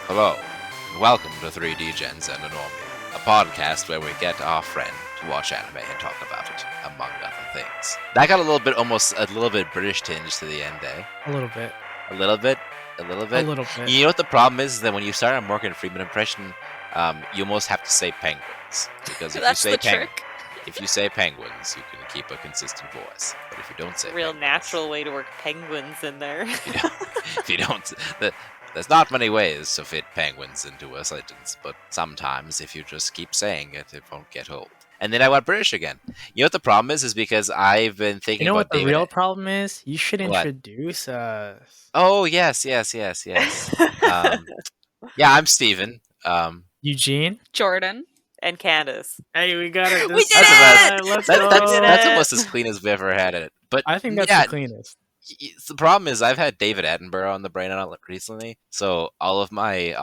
Hello, and welcome to 3 Degens and a Normie, a podcast where we get our friend to watch anime and talk about it, among other things. That got almost a little bit British tinge to the end, eh? A little bit. A little bit? A little bit? A little bit. You know what the problem is that when you start a Morgan Freeman impression, you almost have to say penguins. Because if That's you the say trick. if you say penguins, you can keep a consistent voice. But if you don't say Real penguins, natural way to work penguins in there. if you don't, there's not many ways to fit penguins into a sentence, but sometimes if you just keep saying it, it won't get old. And then I went British again. You know what the problem is because I've been thinking You know about what the David. real problem is? You should What? introduce us. Oh yes. Yeah, I'm Steven. Eugene? Jordan and Candace. Hey, we got it. We did it! Let's That, go. that's almost as clean as we've ever had it. But I think that's yeah, the cleanest. the problem is I've had David Attenborough on the brain recently, so all of my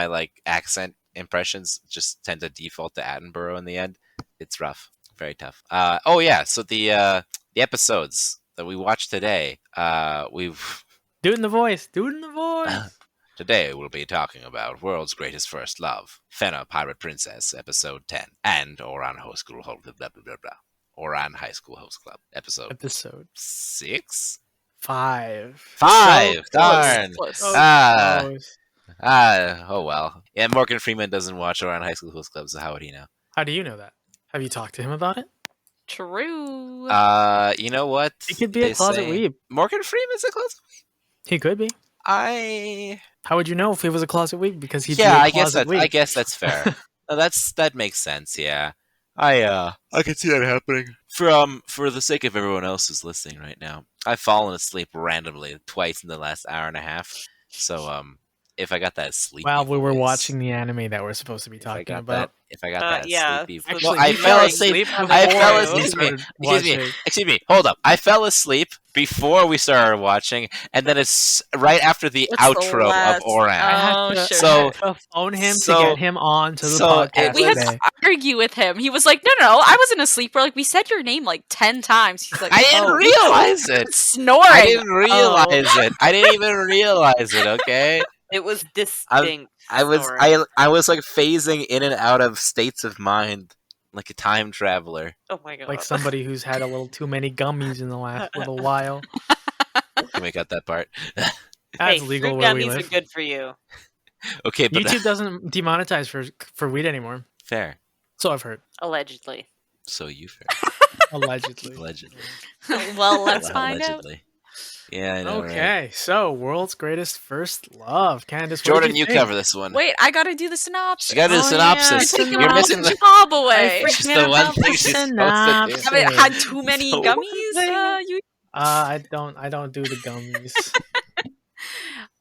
like accent impressions just tend to default to Attenborough in the end. It's rough, very tough. Oh yeah, so the episodes that we watched today, we've Do it in the voice. Do it in the voice. today we'll be talking about World's Greatest First Love, Fena Pirate Princess, episode 10, and Ouran High School blah blah blah blah. Ouran High School Host Club, episode 6. 5. 5! So Darn! Close. So Ah. close. Oh well. Yeah, Morgan Freeman doesn't watch Ouran High School Host Club, so how would he know? How do you know that? Have you talked to him about it? True. You know what? He could be a closet weeb. Morgan Freeman's a closet weeb? He could be. How would you know if he was a closet weeb? Because he'd be a closet weeb. I guess that's fair. That makes sense, yeah. I can see that happening. For the sake of everyone else who's listening right now, I've fallen asleep randomly twice in the last hour and a half. So if I got that sleepy While we were voice- watching the anime that we're supposed to be if I talking got about. if I got that yeah, sleepy so voice. Actually, I you fell fell asleep. asleep I before fell we asleep. started Excuse me. Hold up. I fell asleep before we started watching, and then it's right after the What's the outro last- of Ouran. I had Oh, to, sure. I had to phone him So- to get him on to the so podcast it We had was- today. to argue with him. He was like, no, I wasn't asleep. We're like, we said your name like 10 times. He's like, I didn't oh, realize it. snoring. I didn't realize it. I didn't even realize it. Okay. It was distinct. I was snoring. I was like phasing in and out of states of mind like a time traveler. Oh my god! Like somebody who's had a little too many gummies in the last little while. Can we cut that part? That's hey, legal fruit where we gummies live. are good for you. Okay, but YouTube doesn't demonetize for weed anymore. fair. So I've heard. Allegedly. So you fair. Allegedly. Allegedly. Well, let's find out. Allegedly. Yeah, I know. Right? Okay, so World's Greatest First Love. Candace, what Jordan, did you think? cover this one. Wait, I gotta do the synopsis. You gotta do the Oh, synopsis. yeah, Taking You're all missing the the. job away. I It's just the one thing she's supposed to do. synopsis. Haven't had too many So- gummies. You. I don't do the gummies.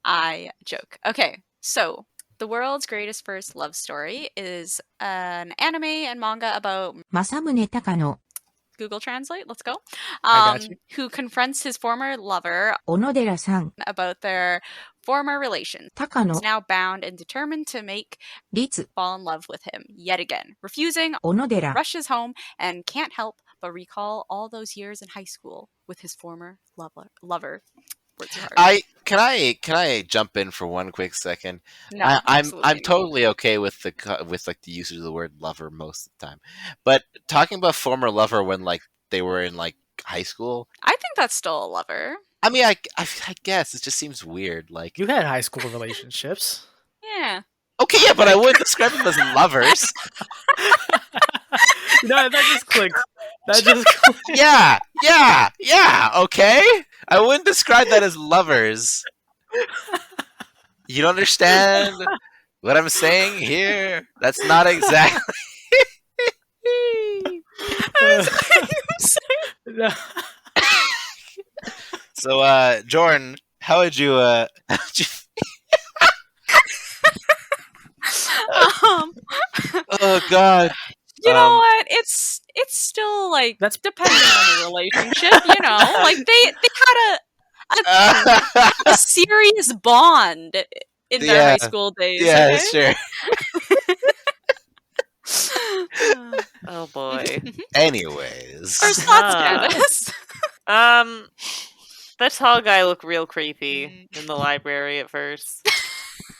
I joke. Okay, so The World's Greatest First Love Story is an anime and manga about 政宗隆の Google Translate. Let's go. I got you. Who confronts his former lover 小野寺さん、 about their former relations. 高野 Is now bound and determined to make 律、 fall in love with him yet again. Refusing, 小野寺、 rushes home and can't help but recall all those years in high school with his former lover. Words are hard. Can I jump in for one quick second? No, I'm absolutely not. totally okay with the usage of the word lover most of the time, but talking about former lover when like they were in like high school. I think that's still a lover. I mean, I guess it just seems weird. Like, You had high school relationships. Yeah. okay, yeah, but I wouldn't describe them as lovers. No, that just clicked. That just clicked. Yeah. Okay, I wouldn't describe that as lovers. You don't understand what I'm saying here? That's not exactly. No. So, Jordan, how would you? Oh God. You know what? It's still like That's- depending on the relationship. You know, like they had a serious bond in their Yeah. high school days. Yeah, okay? sure. Oh boy. Anyways, First thoughts, Ah. Candace. That tall guy looked real creepy in the library at first.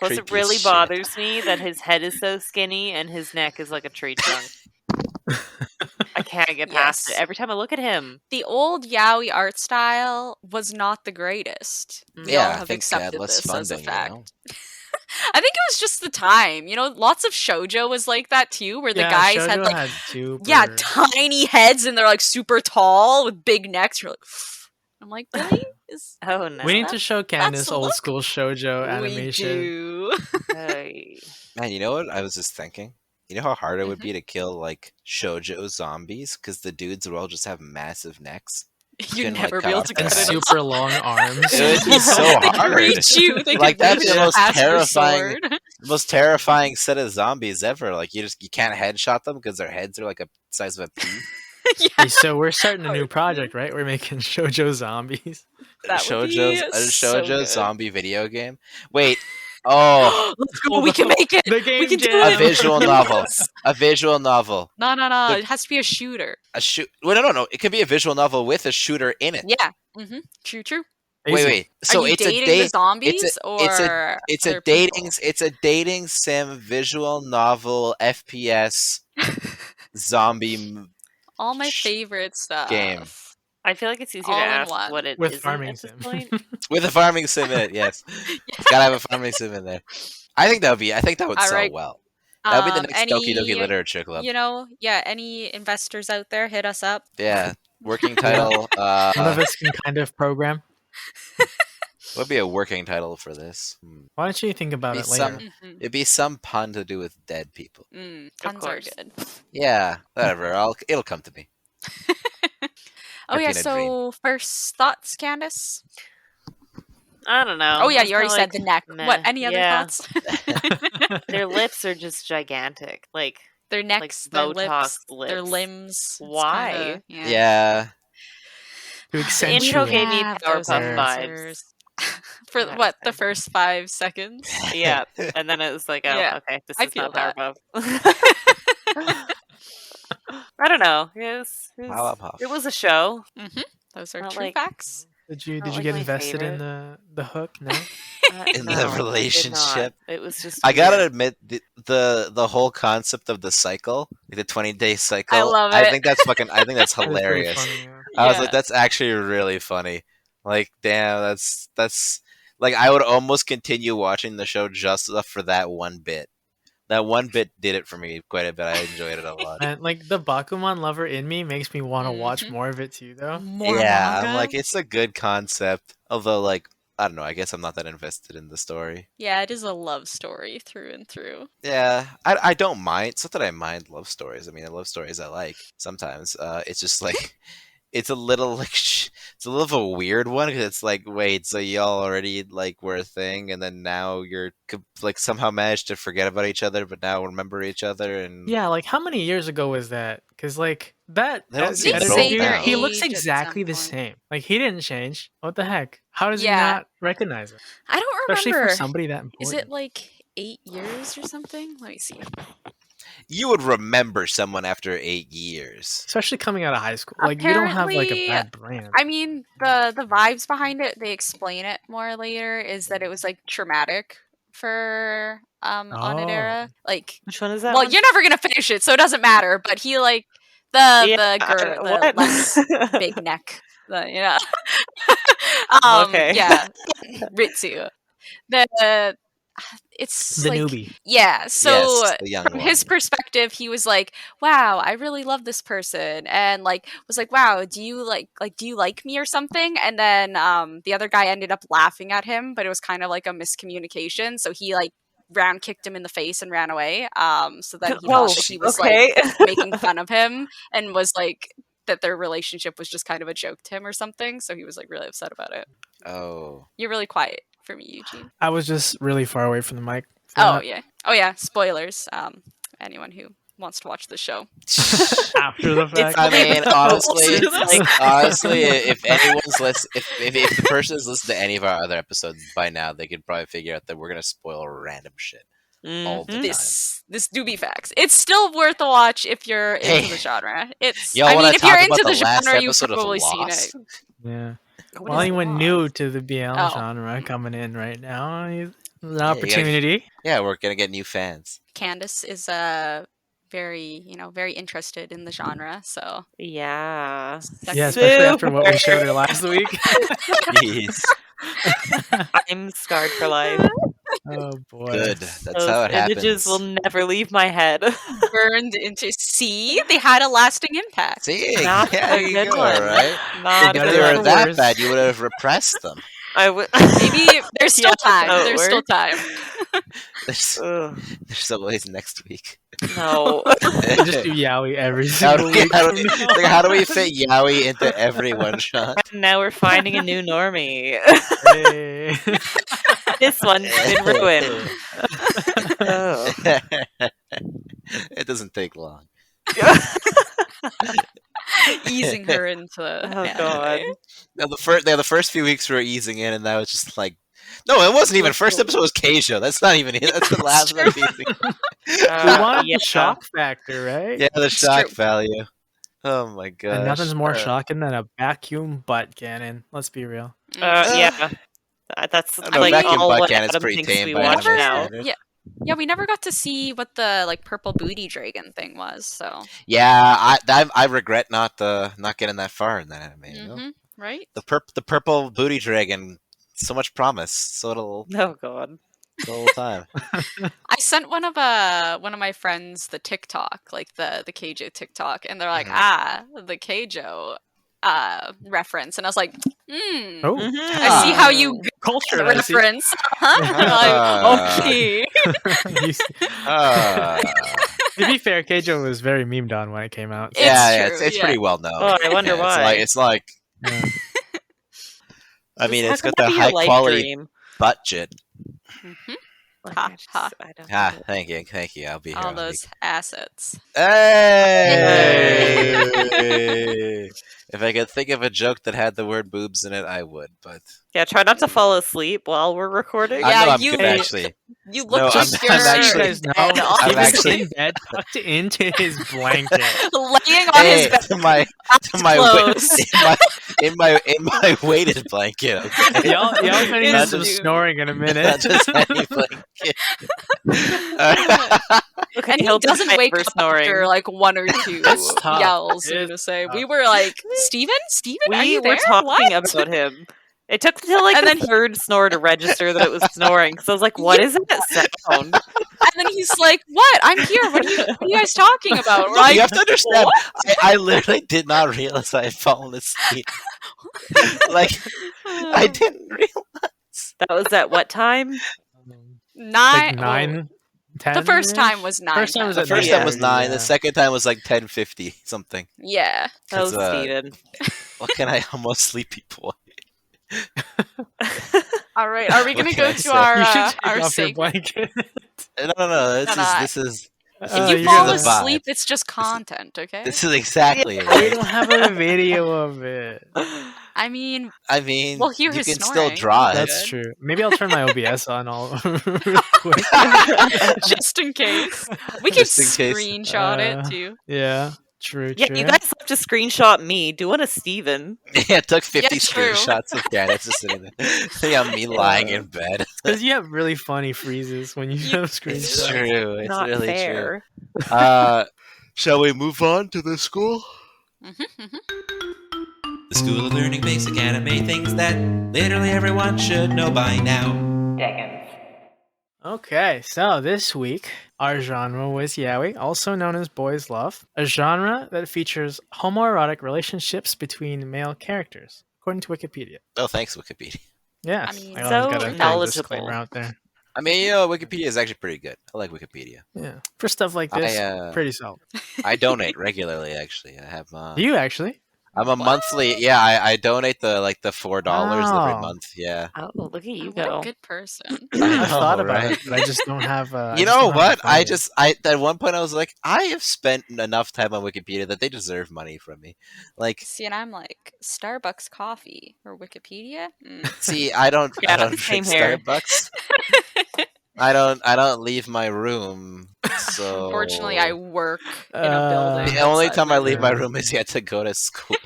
Plus, it Creepy really shit. bothers me that his head is so skinny and his neck is like a tree trunk. I can't get past it. Every time I look at him. The old yaoi art style was not the greatest. We Yeah, all I have think accepted less this as a funding, fact. you know? I think it was just the time. You know, lots of shoujo was like that too, where the guys had like tiny heads and they're like super tall with big necks. You're like, I'm like, really? Oh no. We need to show Candace old school shoujo animation. We do. Hey. Man, you know what I was just thinking? You know how hard it would be to kill like shoujo zombies because the dudes would all just have massive necks. You'd never be able to cut and it off. super long arms. It would be so They could hard. reach you. They Like could that'd be reach the most past your terrifying, sword. most terrifying set of zombies ever. Like you can't headshot them because their heads are like a size of a pea. Hey, so we're starting a new project, right? We're making shoujo zombies. That would be A so shoujo good. zombie video game. Wait. Oh, Let's go. We can make it. The game We can do jam. a visual novel. A visual novel. No. The- It has to be a shooter. A shoot. Well, no. It could be a visual novel with a shooter in it. Yeah. True. Wait. So Are you it's dating a date. the zombies it's or other dating. people? It's a dating sim visual novel FPS zombie All my favorite stuff. game. I feel like it's easier All to in ask one. what it With isn't farming at this sim. point. With a farming sim in it, yes. Gotta have a farming sim in there. I think that would All sell right. well. That would be the next Any, Doki Doki Literature Club. any investors out there, hit us up. Yeah. Working title. One of us can kind of program. What would be a working title for this? Why don't you think about it later? It'd be some pun to do with dead people. Puns are course. good. Yeah, whatever. It'll come to me. Oh yeah, Might be in a so first thoughts, Candace? I don't know. Oh yeah, I you already feel said like the neck. meh. What? Any other Yeah. thoughts? Their lips are just gigantic. Like, Their necks, their Botox lips, their lips. limbs. It's Why? kinda- Yeah. To the intro accentuate. gave me Have those Powerpuff vibes. answers. For Yeah, what? okay. The first 5 seconds? Yeah, and then it was like, oh, Yeah, okay, this I is feel not that. Powerpuff. I don't know. Powerpuff. It was a show. Those are Not true like- facts. Did you Not like get my invested in favorite. the hook? No. In the No, I did not. relationship. It was just. I gotta weird. admit, the whole concept of the cycle, like the 20-day cycle. I love I it. think that's fucking. I think that's That is pretty hilarious. funny, yeah. I was like, that's actually really funny. Like, damn, that's like I would almost continue watching the show just for that one bit. That one bit did it for me quite a bit. I enjoyed it a lot. And like the Bakuman lover in me makes me want to watch Mhm. more of it too, though. More Yeah, I'm manga? like, it's a good concept. Although, like, I don't know. I guess I'm not that invested in the story. Yeah, it is a love story through and through. Yeah, I don't mind. It's not that I mind love stories. I mean, love stories I like sometimes. It's just like it's a little like it's a little of a weird one because it's like, wait, so y'all already like were a thing, and then now you're like somehow managed to forget about each other, but now remember each other, and Yeah, like how many years ago was that? Because like that They don't the seem editor so dude, bad. he looks Age at exactly some the point. same. Like he didn't change. What the heck? How does Yeah. he not recognize it? I don't Especially remember. for somebody that important. Is it like 8 years or something? Let me see. you would remember someone after 8 years. Especially coming out of high school. Like you don't have like a Apparently, bad brand. I mean, the vibes behind it, they explain it more later, is that it was like traumatic for Onodera. Like, Which one is that? well, one? you're never gonna finish it, so it doesn't matter. But he like the Yeah, girl, the what? less big neck, the Okay. yeah, Ritsu. The it's the like newbie. yeah. So yes, the young from one. his perspective, he was like, "Wow, I really love this person," and like was like, "Wow, do you like me or something?" And then the other guy ended up laughing at him, but it was kind of like a miscommunication. So he like round kicked him in the face and ran away. So that he thought that he was okay. like making fun of him and was like that their relationship was just kind of a joke to him or something. So he was like really upset about it. Oh, You're really quiet for me, Eugene. I was just really far away from the mic. for Oh that. yeah. Oh yeah. Spoilers. Anyone who wants to watch the show. After the fact. I mean, honestly, Like- honestly, if anyone's if the person has listened to any of our other episodes by now, they could probably figure out that we're gonna spoil random shit all the time. This do be facts. It's still worth a watch if you're into Hey. the genre. It's. Y'all I wanna mean, if talk you're about into the the last genre, you've episode of probably seen Lost? it. Yeah. What Well, is anyone Lost? new to the BL Oh. genre coming in right now, An opportunity. We're gonna get new fans. Candace is very interested in the genre, so yeah, especially after what we showed her last week. Jeez. I'm scarred for life. Oh boy. Good. That's Those how it images happens. will never leave my head. burned into. See, they had a lasting impact. See, Not there a you good go, one. right? Not If got they it were for that worse. bad, you would have repressed them. I would. Maybe there's still Yeah, time. that's how it There's still works. time. There's, there's always next week. No. We'll just do Yaoi every How single do, we, week. how, do, like, how do we fit Yaoi into every one shot? Now we're finding a new Normie. Hey. This one's been ruined. Oh. It doesn't take long. Easing her into. Oh god. Now the first few weeks we were easing in, and that was just like, no, it wasn't even. First episode was Keijo. That's not even it. That's the last one. We wanted the shock factor, right? Yeah, the It's shock true. value. Oh my god. And nothing's more shocking than a vacuum butt cannon. Let's be real. Yeah. That's I don't know, like vacuum all butt what cannon's Adam pretty thinks tame we by watch anime now. standards. Yeah, we never got to see what the purple booty dragon thing was. So Yeah, I regret not getting that far in that anime. You know? Right? The purple booty dragon, so much promise, so little Oh god. the whole time. I sent one of my friends the TikTok, like the Keijo TikTok, and they're like, the Keijo reference, and I was like, Oh, I see how you got culture the I see. reference. Like, okay. To be fair, Keijo was very memed on when it came out. It's Yeah, true, it's yeah. pretty well known. Oh, I wonder why. It's like Yeah. I mean, How it's can got that the be your high life quality dream? budget. Like, Ha, I just- ha. I don't Ah, get it. thank you. I'll be here. All all those week. assets. Hey! If I could think of a joke that had the word boobs in it, I would. But Yeah, try not to fall asleep while we're recording. I Yeah, know I'm you- good actually. You No, look I'm- like I'm you're actually- You guys know, dead off I'm he was actually- in bed, tucked into his blanket. laying on Hey, his bed. to my closed. in my weighted blanket. Okay? Y'all gonna It need is some dude. snoring in a Not minute. just any blanket. Okay, And he he'll doesn't just wake for up snoring. after like one or two It's tough. yells. I'm It's gonna say tough. we were like, Steven, are We you were there? talking What? about him. It took until like And the then he- third snore to register that it was snoring. Because I was like, "What is that sound?" And then he's like, "What? I'm here. What are you guys talking about?" We're No, like, you have to understand. "What?" I literally did not realize I had fallen asleep. Like I didn't realize. That was at what time? Nine. Like 9, 10. The first time was 9. First time was The at first Yeah. time was 9. Yeah. The second time was like 10:50 something. Yeah. That was 'Cause, Steven. What can I almost sleepy boy? All right. Are we What gonna can go I to say? our You should take our off your segment? blanket. No. No, This is If Oh, you you're fall gonna- asleep, it's just content, okay? this is exactly it. We right? don't have a video of it. I mean, I mean, We'll hear you his can still snoring. draw it. That's true. Maybe I'll turn my OBS on all real quick. just in case. We could Just in case. screenshot it too. Yeah, true. Yeah, true. you guys have to screenshot me. Do one of Steven. Yeah, it took 50 Yeah, true. screenshots of Candace just sitting there. Yeah, me lying in bed. Because you have really funny freezes when you have It's screenshots. true. It's Not really fair. true. Shall we move on to the school? The School of Learning Basic Anime, things that literally everyone should know by now. Degens. Okay, so this week our genre was yaoi, also known as boys love, a genre that features homoerotic relationships between male characters, according to Wikipedia. Oh, thanks, Wikipedia. Yeah, I mean, always so gotta throw a knowledgeable. disclaimer out there. I mean, you know, Wikipedia is actually pretty good. I like Wikipedia. Yeah, for stuff like this, pretty solid. I donate regularly. Actually, I have. Do you actually? I'm a monthly. Yeah, I donate the $4 every Wow. month. Yeah. Oh, look at you What go. a good person. I've thought about right? it, but I just don't have. You know what? I at one point I was like, I have spent enough time on Wikipedia that they deserve money from me. Like, See, and I'm like, Starbucks coffee or Wikipedia? see, I don't Yeah, drink same here. Starbucks. I don't leave my room. So Unfortunately, I work in a building. the only outside time I my leave my room. room is yet to go to school.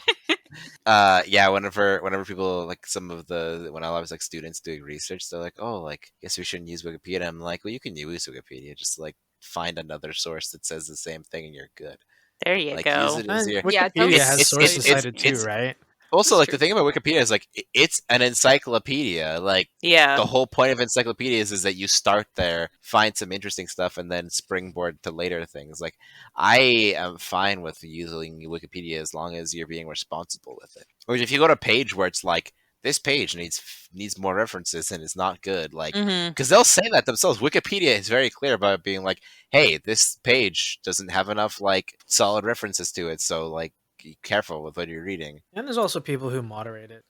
Yeah, whenever people like when I was like students doing research, they're like, oh, like guess we shouldn't use Wikipedia. I'm like, well, you can use Wikipedia, just like find another source that says the same thing and you're good. There you Like go. use it as And your Wikipedia has it's- sources it's- cited too, it's- right? Also, That's like true. the thing about Wikipedia is like it's an encyclopedia. Like Yeah. the whole point of encyclopedias is that you start there, find some interesting stuff, and then springboard to later things. Like I am fine with using Wikipedia as long as you're being responsible with it. Or if you go to a page where it's like this page needs more references and it's not good, like Mhm. because they'll say that themselves. Wikipedia is very clear about being like, hey, this page doesn't have enough like solid references to it, so like be careful with what you're reading. And there's also people who moderate it.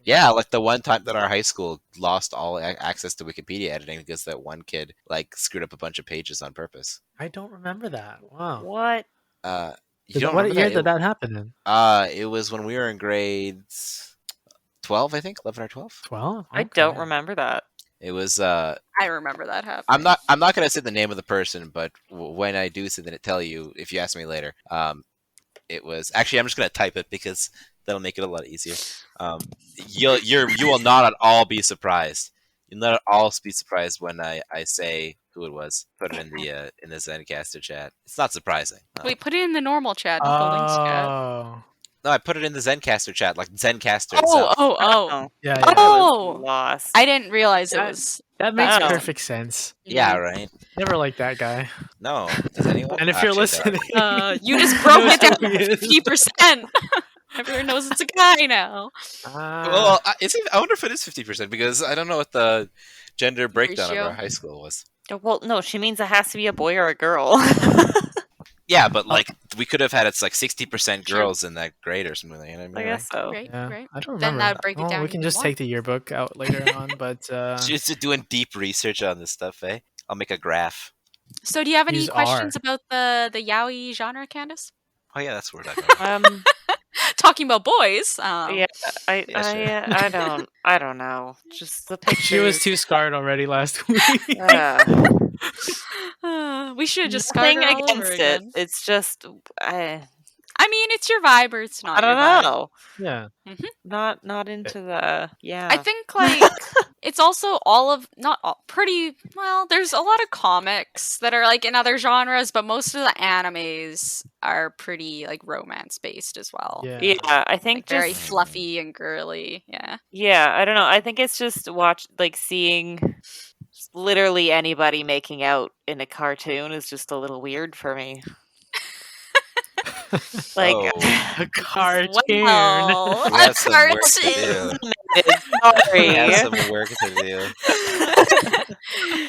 Yeah, like the one time that our high school lost all access to Wikipedia editing because that one kid like screwed up a bunch of pages on purpose. I don't remember that. Wow. What? You don't What remember year that? did that happen in? It was when we were in grades 12, I think, 11 or 12. 12? I don't remember that. It was I remember that happening. I'm not gonna say the name of the person, but when I do say that, it tell you if you ask me later. It was actually I'm just gonna type it because that'll make it a lot easier. You will not at all be surprised. You'll not at all be surprised when I say who it was. Put it in the Zencaster chat. It's not surprising. Wait, put it in the normal chat, not the links chat. Oh. No, I put it in the Zencaster chat, like Zencaster Oh, itself. oh. Yeah, I yeah. Oh! was lost. I didn't realize it That- was. That makes Oh. perfect sense. Yeah, right. Never liked that guy. No, does anyone? And if you're Actually, listening, You just broke knows it down who he to is. 50%. Everyone knows it's a guy now. well, I wonder if it is 50% because I don't know what the gender breakdown Ratio? of our high school was. Well, no, she means it has to be a boy or a girl. Yeah, but like we could have had it's like 60% True. girls in that grade or something. You know what I mean? I guess so. Right, yeah, right. I don't Then remember. that'd break it Well, down we can even just more. take the yearbook out later on, but Just doing deep research on this stuff, eh? I'll make a graph. So, do you have any Use questions R. about the yaoi genre, Candace? Oh yeah, that's word I know. Talking about boys. Yeah, Yeah, I don't know. Just the pictures. she was too scarred already last week. We should have just started Nothing all over against it. again. It's just I mean, it's your vibe or it's not. I don't your vibe. know. Yeah. Not into the I think like it's also all of not all, pretty well. There's a lot of comics that are like in other genres, but most of the animes are pretty like romance based as well. Yeah. yeah. I think Like, very just fluffy and girly. Yeah. yeah. I don't know. I think it's just seeing literally anybody making out in a cartoon is just a little weird for me. Like Oh. A cartoon. Well, We a have some work to cartoon. do. sorry. We have some work to do.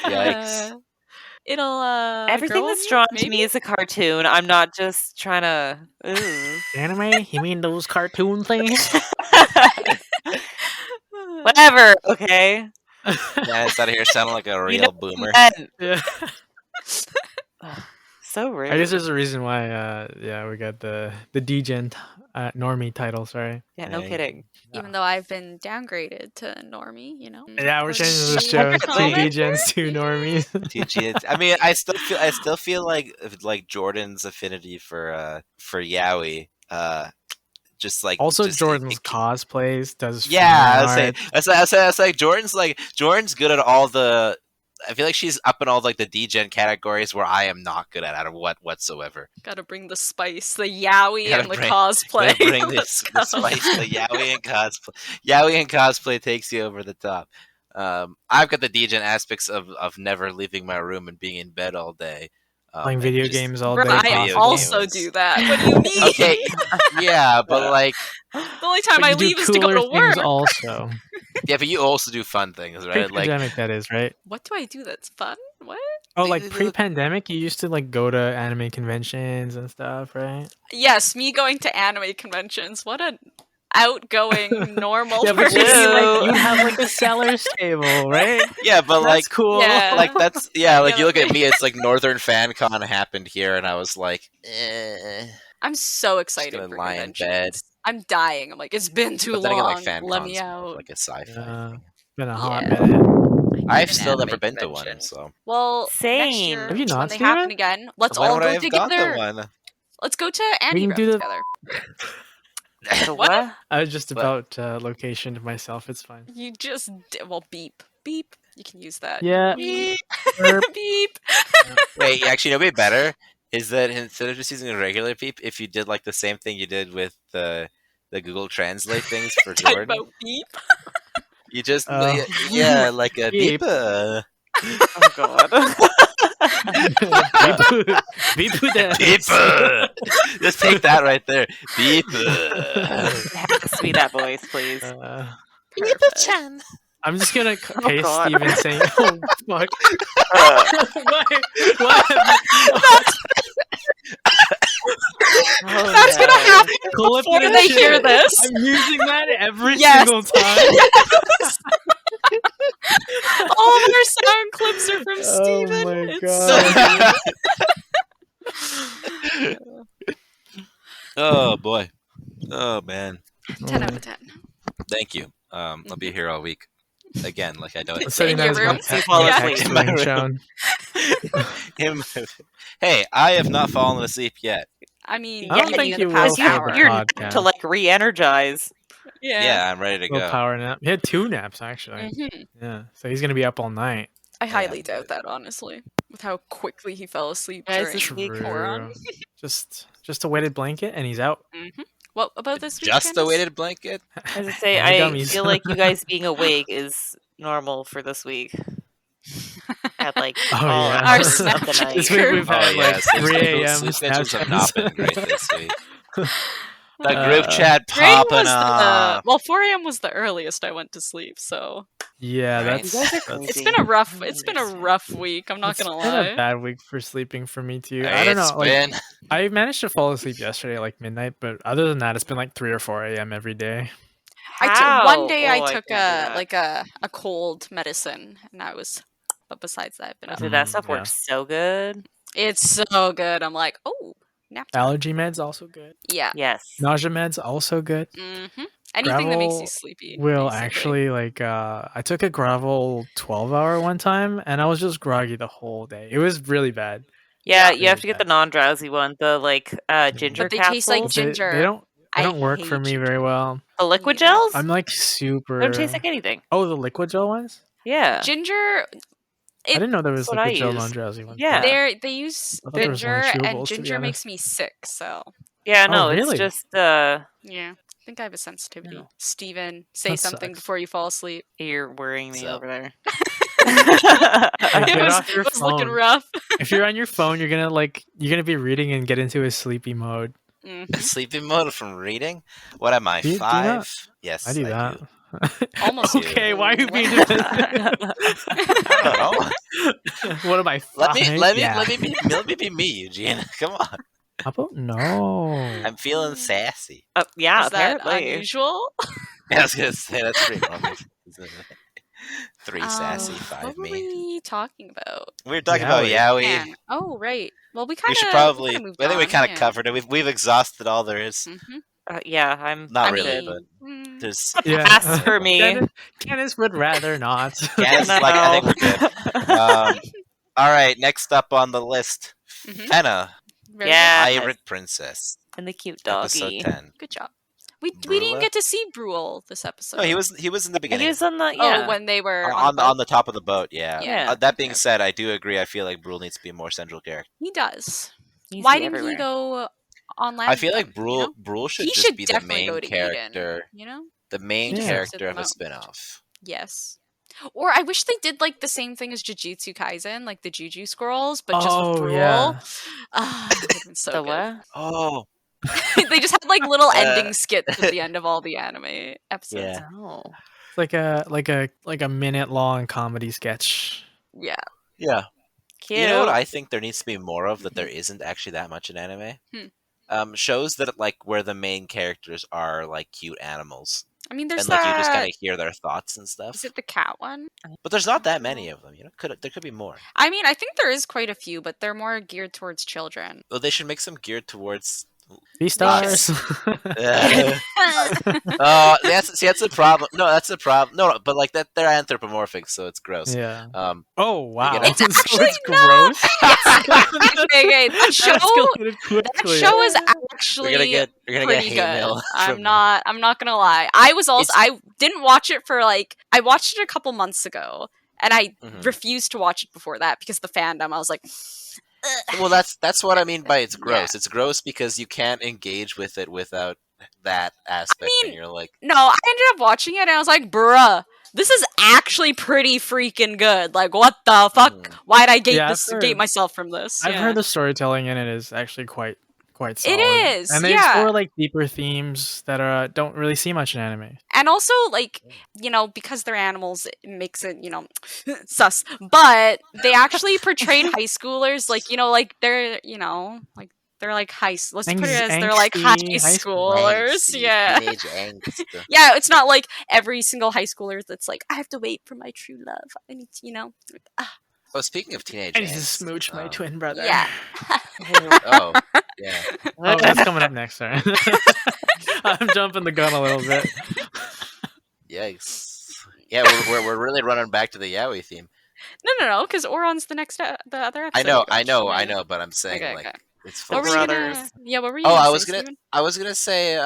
Yikes. It'll Everything grow that's on you, drawn to maybe? me is a cartoon. I'm not just trying to. Ooh. Anime? You mean those cartoon things? Whatever. Okay. Yeah, it's out of here sounding like a real know boomer. And- Yeah. so rude. I guess there's a reason why, we got the Degen Normie title, sorry. Yeah, no Hey. kidding. Even though I've been downgraded to Normie, Yeah, we're Or changing the shit. show. Two Comment? Degens, two Normies. TG. I mean, I still feel like Jordan's affinity for yaoi, just like Also, just, Jordan's cosplays does. Yeah, fan art. I was like Jordan's good at all the. I feel like she's up in all like the D-gen categories where I am not good at whatsoever. Gotta bring the spice, the yaoi, Gotta and the bring- cosplay. Gotta bring Let's the go. spice, the yaoi and cosplay. Yaoi and cosplay takes you over the top. I've got the D-gen aspects of never leaving my room and being in bed all day. Playing and video just- games all Bro, day. Video I games. also do that. What do you mean? Okay, yeah, but like, The only time But I you do leave is to go cooler to work. things also. yeah, but you also do fun things, right? Like, Pre-pandemic, that is, right? What do I do that's fun? What? Oh, like pre-pandemic, you used to like go to anime conventions and stuff, right? Yes, me going to anime conventions. What an outgoing, normal Yeah, but person. you have like a seller's table, right? yeah, but like, That's cool. Yeah. like that's yeah. Like Yeah, you look like- at me, it's like Northern Fan Con happened here, and I was like, I'm so excited gonna for lie in conventions. I'm dying. I'm like, it's been too But then again, long. like Fan Let Con's me out. like a sci-fi. Yeah. thing. Been a hot Yeah. minute. I've An still anime never been to convention. one, so Well, next Same. year, Have you when not, they Steven? happen again, let's when all would I go have gone to together. one? Let's go to Andy can Room do the- together. The what? I was just What? about location to myself. It's fine. You just well beep beep. You can use that. Yeah. Beep. Burp. Beep. Wait, actually, it'd be better is that instead of just using a regular beep, if you did like the same thing you did with the Google Translate things for Type Jordan, out beep. you just Oh. yeah, like a Beep. beep. Oh god. Beep dance. Beep. Just take that right there. Beep. It has to be that voice, please. Perfect. I'm just gonna paste God. Steven saying, "Oh fuck." Why? Oh, That's no. gonna happen Clip before it they and hear shit. this. I'm using that every Yes. single time. All of our sound clips are from Oh Steven. my It's so good. Oh boy. Oh man. 10 out of 10. Thank you. I'll be here all week. Again, like I don't. I'm setting In that your as my room? text Fall Yeah. asleep. In my ringtone. Hey, I have not fallen asleep yet. I mean, I don't maybe think in you the will past for hour. the You're podcast. to like re-energize. Yeah, I'm ready to Little go. power nap. He had 2 naps actually. Mhm. Yeah, so he's gonna be up all night. I Yeah. highly doubt that, honestly, with how quickly he fell asleep Guys, during this week- Ouran. Just a weighted blanket and he's out. What about this week? Just a Dennis? weighted blanket. As I say, And the I gummies. feel like you guys being awake is normal for this week. At like Oh, all yeah. hours Our of the Snapchat night. This week crew. we've had like sleep 3 schedules- a.m. Sleep schedules have Snapchats. not been great this week. The group Uh, chat 3 a.m. popping was off. well, 4 a.m. was the earliest I went to sleep, so Yeah, Right. that's, You guys are that's it's crazy. been a rough. I It's been a understand. rough week. I'm not it's gonna been lie. a bad week for sleeping for me too. I don't know. Like been I managed to fall asleep yesterday at like midnight, but other than that, it's been like 3 or 4 a.m. every day. One day I Oh, took can't do that. a cold medicine, and I was. But besides that, I've been up. Dude, that stuff yeah. works so good. It's so good. I'm like, oh, nap time. Allergy meds also good. Yeah. Yes. Nausea meds also good. Anything that makes you Gravel sleepy. will basically. actually like I took a gravel 12-hour one time and I was just groggy the whole day. It was really bad. Yeah, Yeah. you have Really to get bad. the non-drowsy one, the like ginger But they capsules. taste like But ginger. They don't I work for hate me ginger. very well. The liquid Me neither. gels? I'm like They super don't taste like anything. Oh, the liquid gel ones? Yeah. Ginger. I didn't know there was That's what I liquid gel use. non-drowsy ones. Yeah. They use I thought there was only ginger, and chewables, to be ginger honest. makes me sick. So Yeah, Oh, no, really? it's just yeah, I think I have a sensitivity. No. Steven, say That something sucks. before you fall asleep. you're worrying me So- over there. Like, It get was, off your it was looking phone. rough. If you're on your phone, you're gonna be reading and get into a sleepy mode. sleeping mode from reading. What am I? Do you do 5? that? Yes, I do that. Almost do. Okay, why are you being What? defensive? I don't know. What am I? Let me Yeah. be me, Eugene. Come on. How about no? I'm feeling sassy. Yeah, Is that apparently. unusual? I was gonna say that's pretty normal. Isn't it? 3 sassy, 5 What were me. we talking about? We were talking about Yaoi. Yaoi. Man. Oh, right. Well, we We kind of should probably. I moved think we on, kind of yeah. covered it. We've exhausted all there is. Mhm. Yeah, I'm Not I really, mean, but there's. Yeah. pass for me. Candace would rather not. Candace, like, I think we're good. All right, next up on the list, Mhm. Fena, Very Yeah. Pirate Princess, And the cute episode doggy. 10. Good job. We Brula? didn't get to see Brule this episode. No, he was in the He beginning. was on the Oh, when they were on the top of the boat, yeah. Yeah. That being Okay. said, I do agree. I feel like Brule needs to be a more central character. He does. He's Why be didn't everywhere. he go on land? I feel with like them, you know? Brule should He just should be the definitely go main to Eden, character, you know? the main Yeah. character of a Sit spin-off. Yes. Or I wish they did like the same thing as Jujutsu Kaisen, like the Juju scrolls, but just with Oh, Brule. yeah. Ah, it would have been so The good. what? Oh, They just had like little ending skits at the end of all the anime episodes. Yeah. Oh. It's like a minute long comedy sketch. Yeah. yeah. Cute. You know what I think there needs to be more of that there isn't actually that much in anime? Shows that like where the main characters are like cute animals. I mean, there's And like you just that. kind of hear their thoughts and stuff. Is it the cat one? But there's not that many of them, you know. There could be more. I mean, I think there is quite a few, but they're more geared towards children. Well, they should make some geared towards. Beastars. That's the problem. No, that's the problem. No, but like that, they're anthropomorphic, so it's gross. Yeah. Um, Oh wow. know- It's So actually it's not. gross. Okay. That Escalated show quickly. is You're actually gonna get pretty hate good. mail. I'm not gonna lie. I was also It's- I didn't watch it for like I watched it a couple months ago, and I Mhm. refused to watch it before that because the fandom. I was like, ugh. Well, that's what I mean by it's Yeah. gross. It's gross because you can't engage with it without that aspect, mean, and you're like, No, I ended up watching it, and I was like, bruh. This is actually pretty freaking good. Like, what the fuck? Mhm. Why'd I gate Yeah, gate myself from this? I've Yeah. heard the storytelling in it is actually quite solid. It is, and they yeah. explore like deeper themes that don't really see much in anime. And also, like, because they're animals, it makes it, sus. But they actually portrayed high schoolers, like, they're, like, they're like let's put it as they're like high Angsty high schoolers. angsty, Yeah. teenage angst. Yeah, it's not like every single high schooler that's like, I have to wait for my true love. I need to, Oh, speaking of teenage I need to angst, smooch my twin brother. yeah. Oh, yeah. Oh, that's coming up next. Sorry. I'm jumping the gun a little bit. Yikes. Yeah, we're really running back to the yaoi theme. No, because Ouran's the next, the other episode. I know, Yeah. but I'm saying Okay, like okay. it's What full were you brothers. gonna? Yeah, what were you? Oh, gonna I say, was gonna Steven? say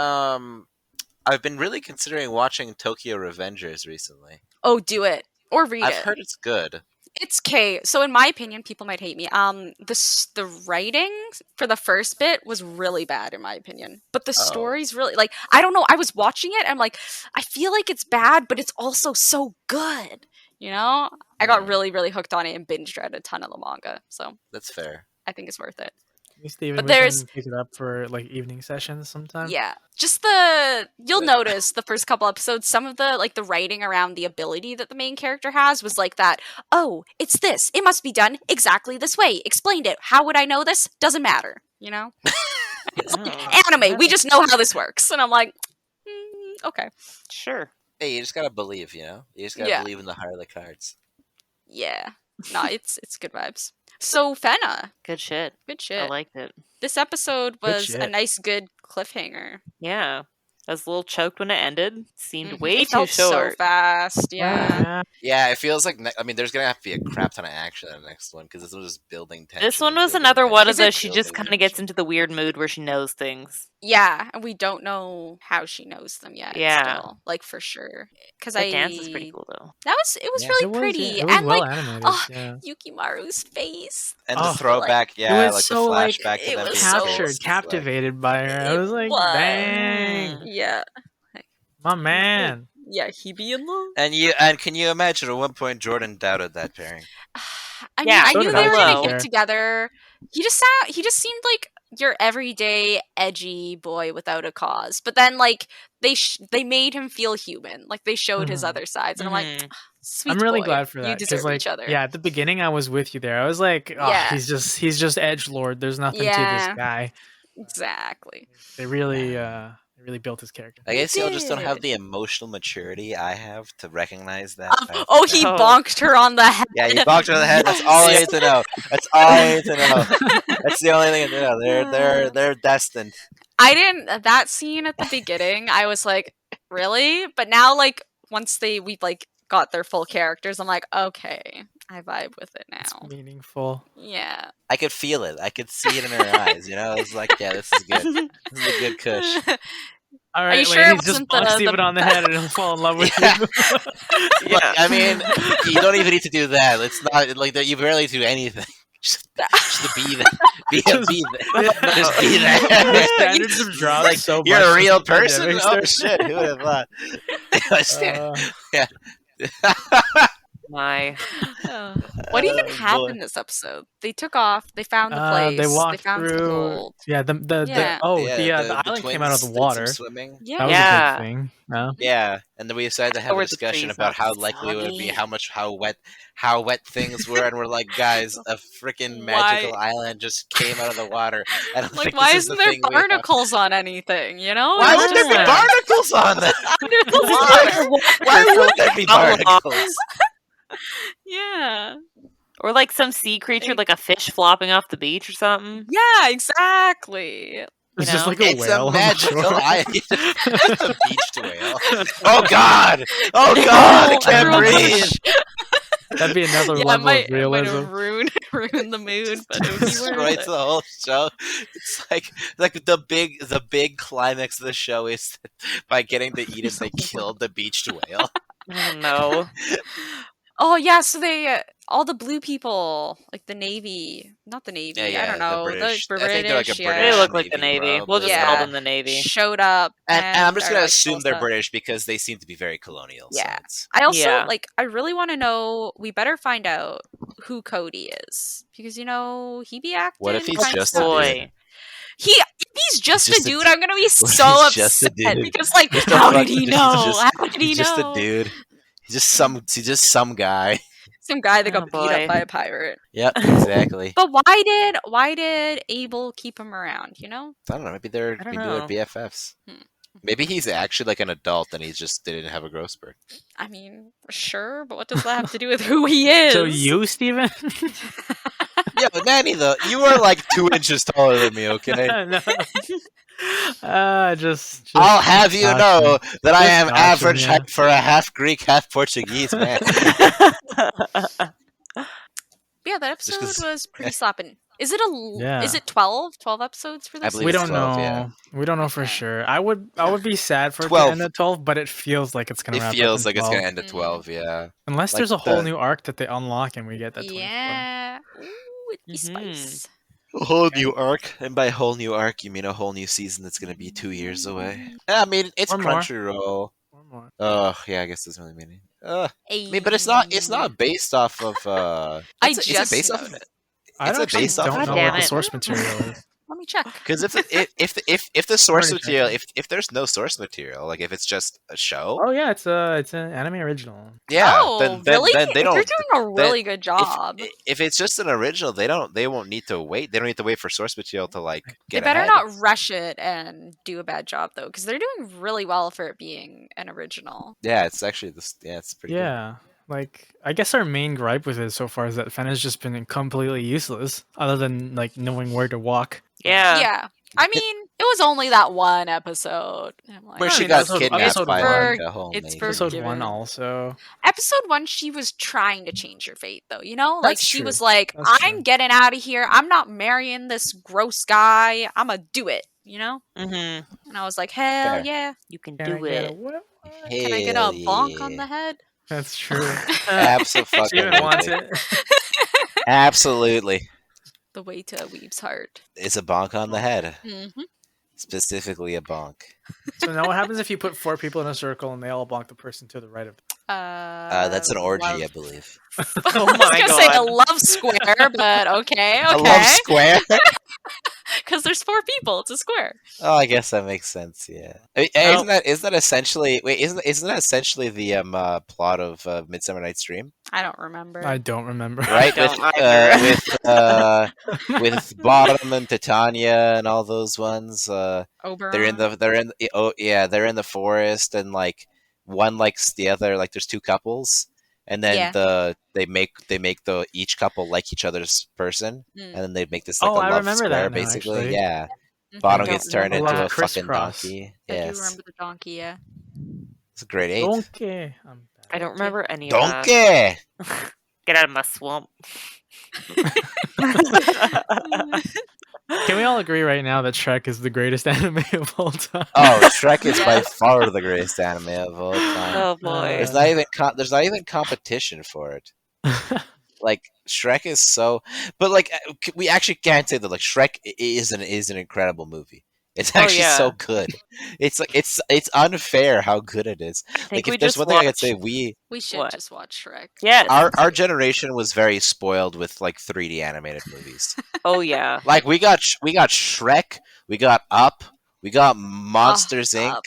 I've been really considering watching Tokyo Revengers recently. Oh, do it or read I've it. heard it's good. It's okay. So in my opinion, people might hate me. The writing for the first bit was really bad in my opinion, but the Oh. story's really like I don't know. I was watching it, and I'm like, I feel like it's bad, but it's also so good. I got Hmm. really, really hooked on it and binge read a ton of the manga, so That's fair. I think it's worth it. Steven, But we there's- can pick it up for like evening sessions sometime. Yeah, just you'll notice the first couple episodes, some of the writing around the ability that the main character has was like that. Oh, it's this. It must be done exactly this way. Explained it. How would I know this? Doesn't matter. It's Oh, anime. We just know how this works, and I'm like, okay, sure. Hey, you just gotta believe, You just gotta Yeah. believe in the heart of the cards. yeah. No, it's good vibes. So Fena, Good shit. good I shit. liked it. This episode Good was a shit. nice, good cliffhanger. Yeah. I was a little choked when it ended. Seemed Mhm. way It too felt short. so fast. Yeah. Yeah, it feels like there's gonna have to be a crap ton of action in the next one because this one was just building tension. This one and was building another one tension of those. and She building just kind of gets tension. into the weird mood where she knows things. Yeah, and we don't know how she knows them yet. Yeah. Still, like for sure. Because That dance is pretty cool though. It was Yeah. really It was, pretty, yeah, it was and well like animated. oh, yeah. Yukimaru's face. And Oh, the throwback, it yeah, was like so the like flashback to it them was being so- ghosts, captured, it's like- captivated by her. I It was like, was. dang, Yeah, my man. yeah, he be in love. And can you imagine at one point Jordan doubted that pairing? I mean, Yeah, I so knew did they I, were to be gonna fair. get together. He just seemed like your everyday edgy boy without a cause. But then like they made him feel human. Like they showed his Mhm. other sides, and I'm like, Mhm. sweet. I'm really boy, glad for that You deserve like, each other. yeah, at the beginning I was with you there. I was like, oh, Yeah. he's just edge lord. There's nothing to Yeah. this guy. Exactly. They really built his character. I guess y'all just don't have did. the emotional maturity I have to recognize that. fact. Oh, he Oh. bonked her on the head. Yeah, you bonked her on the head. That's all I need to know. That's all I need to know. That's the only thing I need to know. They're destined. I didn't that scene at the beginning. I was like, really? But now, like, once we like got their full characters, I'm like, okay, I vibe with it It's now. meaningful. Yeah. I could feel it. I could see it in her eyes. It's like, yeah, this is good. This is a good kush. All right, you sure ladies, it just wasn't bonk the- Steven the- on the head and he'll fall in love with Yeah. you. Look, I mean, you don't even need to do that. It's not like that. You barely do anything. Just be there. Be there. Just be The there. standards have dropped Like, so much. you're a since real the person? pandemic Oh, started. shit. Who would have thought? My. What even Oh, happened boy. this episode? They took off. They found the place. They walked found the through. gold. Yeah, the Yeah. the island came out of the twins did some water. Swimming. Yeah. That was Yeah. a big thing. No? Yeah, and then we decided to have a Or the discussion trees about not how likely it would be, soggy. how wet things were, and we're like, guys, a freaking magical island just came out of the water. I don't Like, think why this is isn't the there thing we have. barnacles on anything? Why would there be Yeah. barnacles on that? Why would there be How long? barnacles? Yeah. Or like some sea creature, like a fish flopping off the beach or something. Yeah, exactly. It's You just know? like a It's whale. a on the magical shore. island. It's a beached whale. Oh God! Oh God! I can't Everyone breathe. That'd be another Yeah, it level might, of it might realism. have ruined the mood, but it would be Destroys worth it. the whole show. It's like the big climax of the show is that by getting to eat it, they killed the beached whale. Oh no. Oh yeah, so they all the blue people, like the Navy, not the Navy, I don't the know, British. the I think they're like a British, British. They yeah, look like the Navy, Navy. We'll just probably, call Yeah. them the Navy. showed up, And I'm just are, gonna like, assume close they're up. British because they seem to be very colonial. Yeah. So it's, I also Yeah. like. I really want to know. We better find out who Cody is because he be acting. what if he's kinda just sus. a dude? Boy. If he's just just a a dude, du- I'm gonna be What if so he's just a upset dude? because like, What the how fuck? did he He's know? just- How did he He's know? just a dude. He's just some guy. Some guy that got Oh, beat boy. up by a pirate. Yep, exactly. But why did Abel keep him around? I don't know. Maybe they're I don't maybe they're know. BFFs. Hmm. Maybe he's actually like an adult and he just didn't have a growth spurt. I mean, sure, but what does that have to do with who he is? So you, Steven? Yeah, but Nanny, though, you are like 2 inches taller than me. Okay. No. Just I'll have you know that I am Just average gotcha, height for a half Greek, half Portuguese man. Yeah, that episode 'cause- was pretty slapping. Is it Yeah. Is it 12 episodes for this? I believe we it's don't 12, know. yeah. We don't know for Okay. sure. I would be sad for it to 12. end at 12, but it feels like it's gonna It wrap feels up like in it's 12. gonna end at 12. Yeah. Unless like there's a whole the- new arc that they unlock and we get that 24. Yeah. Ooh, it'd be Mhm. spice. A whole new arc, and by whole new arc, you mean a whole new season that's gonna be 2 years away. I mean, it's Or more. Crunchyroll. One more. Yeah, I guess doesn't really mean it. I mean, but it's not based off of. I is it just based off? noticed. I It's don't, a actually based off don't of know God what damn the it. source material is. Let me check. Because if the source Already material, checked if there's no source material, like if it's just a show, Oh yeah, it's an anime original. yeah, Oh, then really? they don't. They're doing a really good job. If it's just an original, they won't need to wait. They don't need to wait for source material to like They get better ahead. not rush it and do a bad job though, because they're doing really well for it being an original. Yeah, it's actually this. Yeah, it's pretty. Yeah. Like, I guess our main gripe with it so far is that Fena's just been completely useless, other than like knowing where to walk. Yeah. Yeah. I mean, it was only that one episode. I'm like, Where I she mean, got episode- kidnapped episode by one. like a whole It's navy. for- Episode Forgiven. 1 also. episode 1 she was trying to change her fate though, like That's she true. was like, That's I'm true. getting out of here, I'm not marrying this gross guy, I'm gonna do it, Mm-hmm. and I was like, hell Fair. yeah. You can Can I do get a it. what? Can I get a Hell bonk on yeah. the head? That's true. Absolutely. Steven wants it. Absolutely. The way to a weeb's heart. It's a bonk on the head. Mm-hmm. Specifically a bonk. So now what happens if you put 4 people in a circle and they all bonk the person to the right of them? That's an orgy, I love- believe. Oh I was my gonna say a god. love square, but okay, A love square? because there's 4 people, it's a square. Oh, I guess that makes sense. Yeah. Oh. Isn't that essentially? Wait, isn't that essentially the plot of Midsummer Night's Dream? I don't remember. I don't remember. Right, don't with with Bottom and Titania and all those ones. Oberon. They're in the forest and like one likes the other. Like there's 2 couples, and then Yeah. they make the each couple like each other's person, Mm. and then they make this like Oh, a I love remember square that now, basically. actually. Yeah. Mhm. Bottom I gets don't turned remember into that. a fucking Crisscross. donkey. I do Yes. remember the donkey, yeah. It's a great 8. Donkey. I'm bad. I don't remember any of that. Donkey! Get out of my swamp. Can we all agree right now that Shrek is the greatest anime of all time? Oh, Shrek is by Yes. far the greatest anime of all time. Oh boy. There's not even competition for it. Like Shrek is so, but like we actually can't say that like Shrek is an incredible movie. It's actually yeah. so good. It's like it's unfair how good it is. I think Like we if there's just one thing I could watched- say, We should What? just watch Shrek. Yes. our generation was very spoiled with like 3D animated movies. Oh yeah. Like we got Shrek, we got Up, we got Monsters Inc. Up.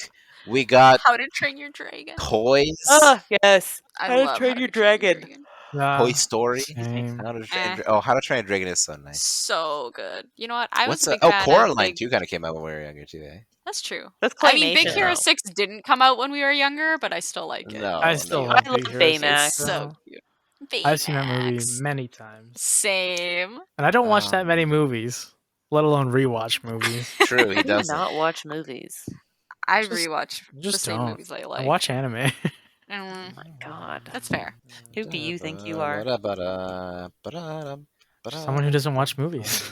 We got How to Train Your Dragon. Toys, Oh yes. I How to love Train How Your to Train Dragon. Toy Story. Same. How to Eh. How to Train a Dragon is so nice. So good. You know what? I was What's a big oh fan of Coraline Big... too kind of came out when we were younger too. Eh? That's true. That's I mean, Big claymation, Hero though. 6 didn't come out when we were younger, but I still like it. No, I still no. love I love Big Hero Baymax. 6, So though. cute. I've seen that movie Baymax. many times. Same. And I don't watch that Um, many movies, let alone rewatch movies. True, he I do doesn't. not watch movies. I Just- rewatch the just same don't. movies I I like. watch anime. Mm, Oh my god. that's fair. Who do you think you are? Someone who doesn't watch movies.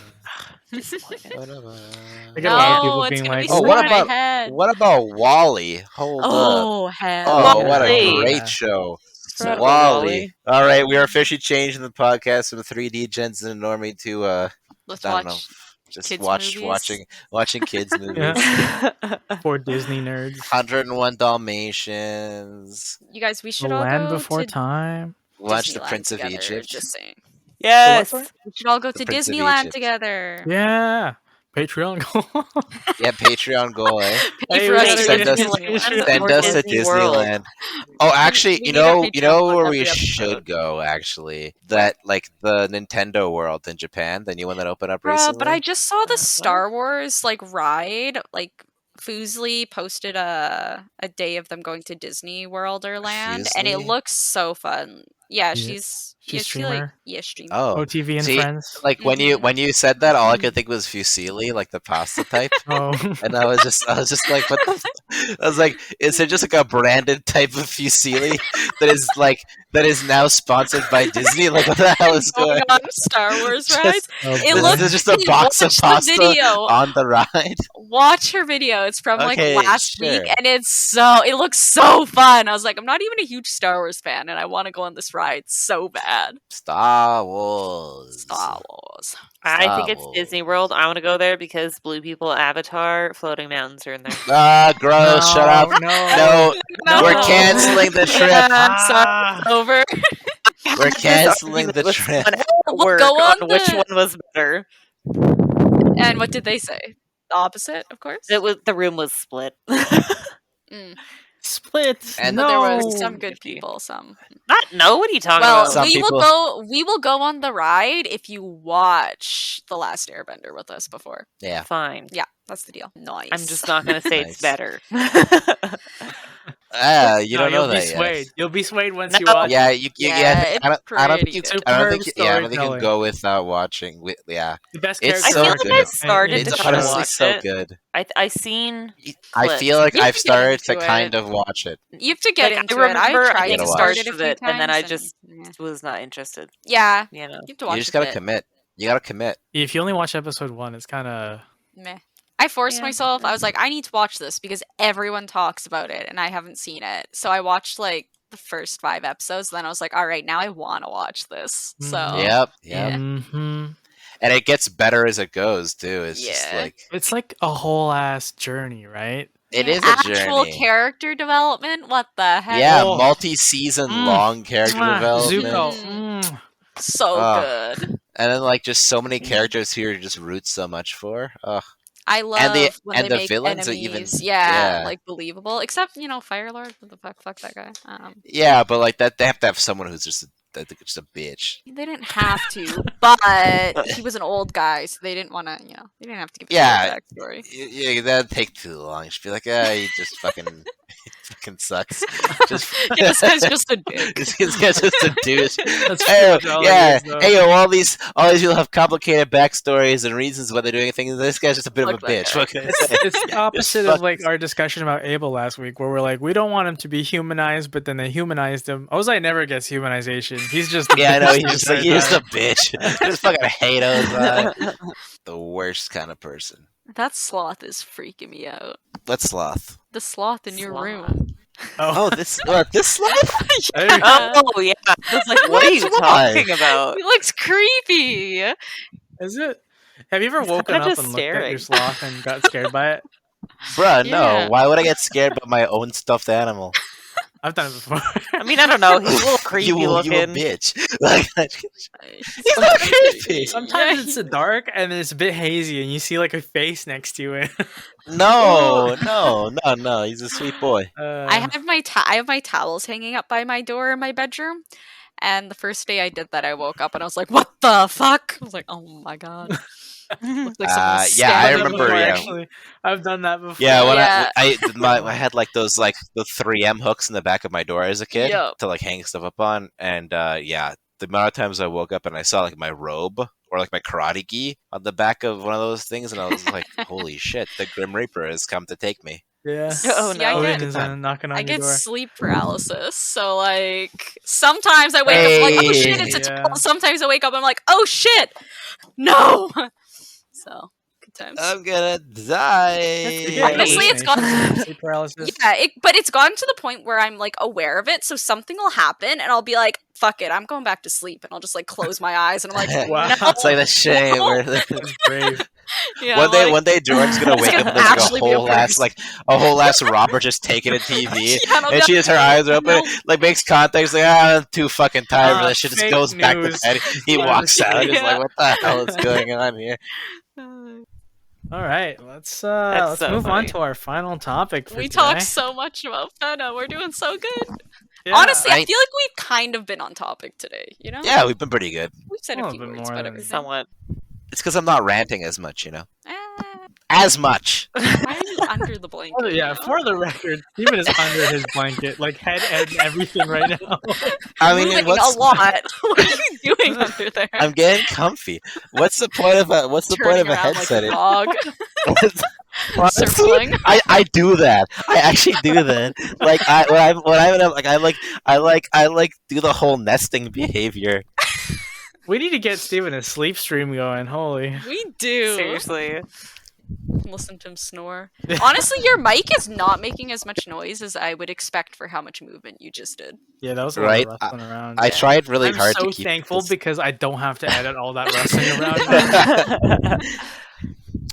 Disappointed. I get a lot of No, people it's being gonna like, be Oh, stuck what in my about head. Wally? Hold up. Oh, hell. Oh, what a Wall-E. great show. Forgot about Wally. Wall-E. All right, we are officially changing the podcast from 3D Gens and Normie to Let's I don't know, watch just kids' watching kids movies. Yeah. For Disney nerds. 101 Dalmatians. You guys, we The should all Land go Before to Time. Watch the Disneyland Prince of together. Egypt. Just saying. Yes. sorry? We should all go The to Prince of Disneyland Egypt. together. Yeah. Patreon goal. Yeah, Patreon goal, eh? Pay Hey, for we us gotta to go go to to Disneyland. Disneyland. Send Or us to Disney World. Disneyland. Oh, actually, We you need a know Patreon plug where every we episode. should go. Actually, that like the Nintendo World in Japan, the new one that opened up Bruh, recently. but I just saw the What? Star Wars like ride. Like Foosley posted a day of them going to Disney World or Land, and it Foosley? looks so fun. Yeah, Yeah. she's She's she, like streamer. streamer. Oh, OTV and see, Friends. like when Mhm. you said that, all I could think was fusilli, like the pasta type. Oh. And I was just like, what the? I was like, is there just like a branded type of fusilli that is now sponsored by Disney? Like, what the hell is Going going? on Star Wars Just- rides. Oh, It boy. looks. This is just a Hey, box of watch the pasta video. on the ride. Watch her video. It's from Okay, like last sure. week, and it looks so fun. I was like, I'm not even a huge Star Wars fan, and I want to go on this ride so bad. Star Wars. Star Wars. I think it's Star Disney World. I want to go there because Blue People Avatar floating mountains are in there. Ah, gross! Shut up. No. No, we're canceling the trip. Yeah, sorry, Ah. it's over. We're This canceling argument the was trip. fun at We'll work go on on which the- one was better. And what did they say? The opposite, of course. The room was split. Mm. Split. And But no. there was some good 50. people. Some. No, what are you talking Well, about? Some we people- will go. We will go on the ride if you watch The Last Airbender with us before. Yeah. Fine. Yeah, that's the deal. Nice. I'm just not going to say Nice. it's better. You No, don't know you'll that be yet. swayed. You'll be swayed once you No. watch. Yeah, Yeah, it's I don't think pretty you. good. I don't think. Superb Yeah, I don't think you can storytelling. go without watching. Yeah, The best It's character I so feel arc like good. I started in to it's kind of honestly watch so it. good. I seen I clips. feel like You have I've to get started to into kind it. of watch it. You have to get Like, into I it. remember I I tried gotta to watch start it. it a of few it, and then I times, just yeah. was not interested. Yeah, You know. you have to You watch just a gotta bit. commit. You gotta commit. If you only watch episode 1, it's kind of Meh. I forced Yeah. myself. I was like, I need to watch this because everyone talks about it and I haven't seen it. So I watched like the first 5 episodes. Then I was like, all right, now I want to watch this. So Yep. Yeah. hmm And it gets better as it goes too. It's just Yeah. like It's like a whole ass journey, right? it Yeah, is a actual journey. character development. What the heck? Yeah, Oh. multi-season long character Mwah, development. Zuko. Mm. So Ah. good. And then like just so many characters here you just root so much for. Ugh. I love when and they the make villains are enemies. even- yeah, yeah. like believable. Except Fire Lord. What the fuck that guy. Yeah, but like that they have to have someone who's just just a bitch. They didn't have to, but he was an old guy, so they didn't want to. They didn't have to give a Yeah. backstory. Yeah, that'd take too long. She'd be like, he just fucking fucking sucks. Just Yeah, this guy's just a dick. this guy's just a douche. That's Hey, pretty much all it yeah. is, though. Hey, all these people have complicated backstories and reasons why they're doing things. This guy's just a bit of Fuck a that bitch. guy. What can I say? It's the opposite of like our discussion about Abel last week, where we're like, we don't want him to be humanized, but then they humanized him. Ozai never gets humanization. He's just a Yeah, I know. bitch He's the just entire a bitch. I just fucking hate Ozai. The worst kind of person. That sloth is freaking me out. Let's sloth. The sloth in your Sloth. room. time. Oh, this sloth? Hey, Oh yeah. I was like, what are you Why? talking about? He looks creepy. is it? Have you ever He's woken kinda up just and looked at your staring. sloth and got scared by it? Bruh, Yeah. no. Why would I get scared by my own stuffed animal? I've done it before. I mean, I don't know. He's a little creepy you a looking. bitch. Like, He's not creepy. Sometimes Yeah, it's dark and it's a bit hazy, and you see like a face next to it. no. He's a sweet boy. I have my towels hanging up by my door in my bedroom. And the first day I did that, I woke up and I was like, "What the fuck?" I was like, "Oh my god!" Looked like someone was yeah, I I've done stabbing that remember, before, me. yeah. Actually, I've done that before. Yeah, when Yeah. I had like those like the 3M hooks in the back of my door as a kid Yup. to like hang stuff up on, and yeah, the amount of times I woke up and I saw like my robe or like my karate gi on the back of one of those things, and I was like, "Holy shit! The Grim Reaper has come to take me." Yeah. Oh, See, I no. Odin get is Time. knocking on I your get door. sleep paralysis. So like sometimes I wake up like, oh shit, it's a Yeah. 12. Sometimes I wake up, I'm like, oh shit, no. So good times. I'm gonna die. You get Honestly, it's hallucinations, sleep paralysis. Yeah, but it's gotten to the point where I'm like aware of it, so something will happen, and I'll be like, "Fuck it, I'm going back to sleep," and I'll just like close my eyes, and I'm like, Wow. "No." It's like the shame. No. Where That's brave. Yeah, one I'm day, like, one day, Jordan's gonna It's wake gonna up and there's like actually a be a whole ass, priest. like a whole ass robber just taking a TV, Yeah, and I'll be and she like, has her eyes are open, "Nope." like makes contact, like I'm too fucking tired for this shit. Just Fake goes back to news. bed. He walks out. He's Yeah. like, what the hell is going on here? All right, let's That's so move on funny. to our final topic for We today. talked so much about Fena. We're doing so good. Yeah, Honestly, I Right. feel like we've kind of been on topic today. You know, Yeah, we've been pretty good. we've said A a little few bit words more about than everything. Somewhat. It's because I'm not ranting as much, you know. Ah, As much. why are you under the blanket? Oh, yeah, you know? for the record, Steven is under his blanket, like head and everything right now. I mean, moving what's a lot. What are you doing under there? I'm getting comfy. What's the point of a Turning around headset? like a dog, Honestly, circling. I do that. I actually do that. Like I like do the whole nesting behavior. We need to get Steven a sleep stream going. Holy. We do. Seriously. Listen to him snore. Honestly, your mic is not making as much noise as I would expect for how much movement you just did. Yeah, that was a Right? lot of rustling around. I tried really I'm hard so to keep thankful this- because I don't have to edit all that rustling around.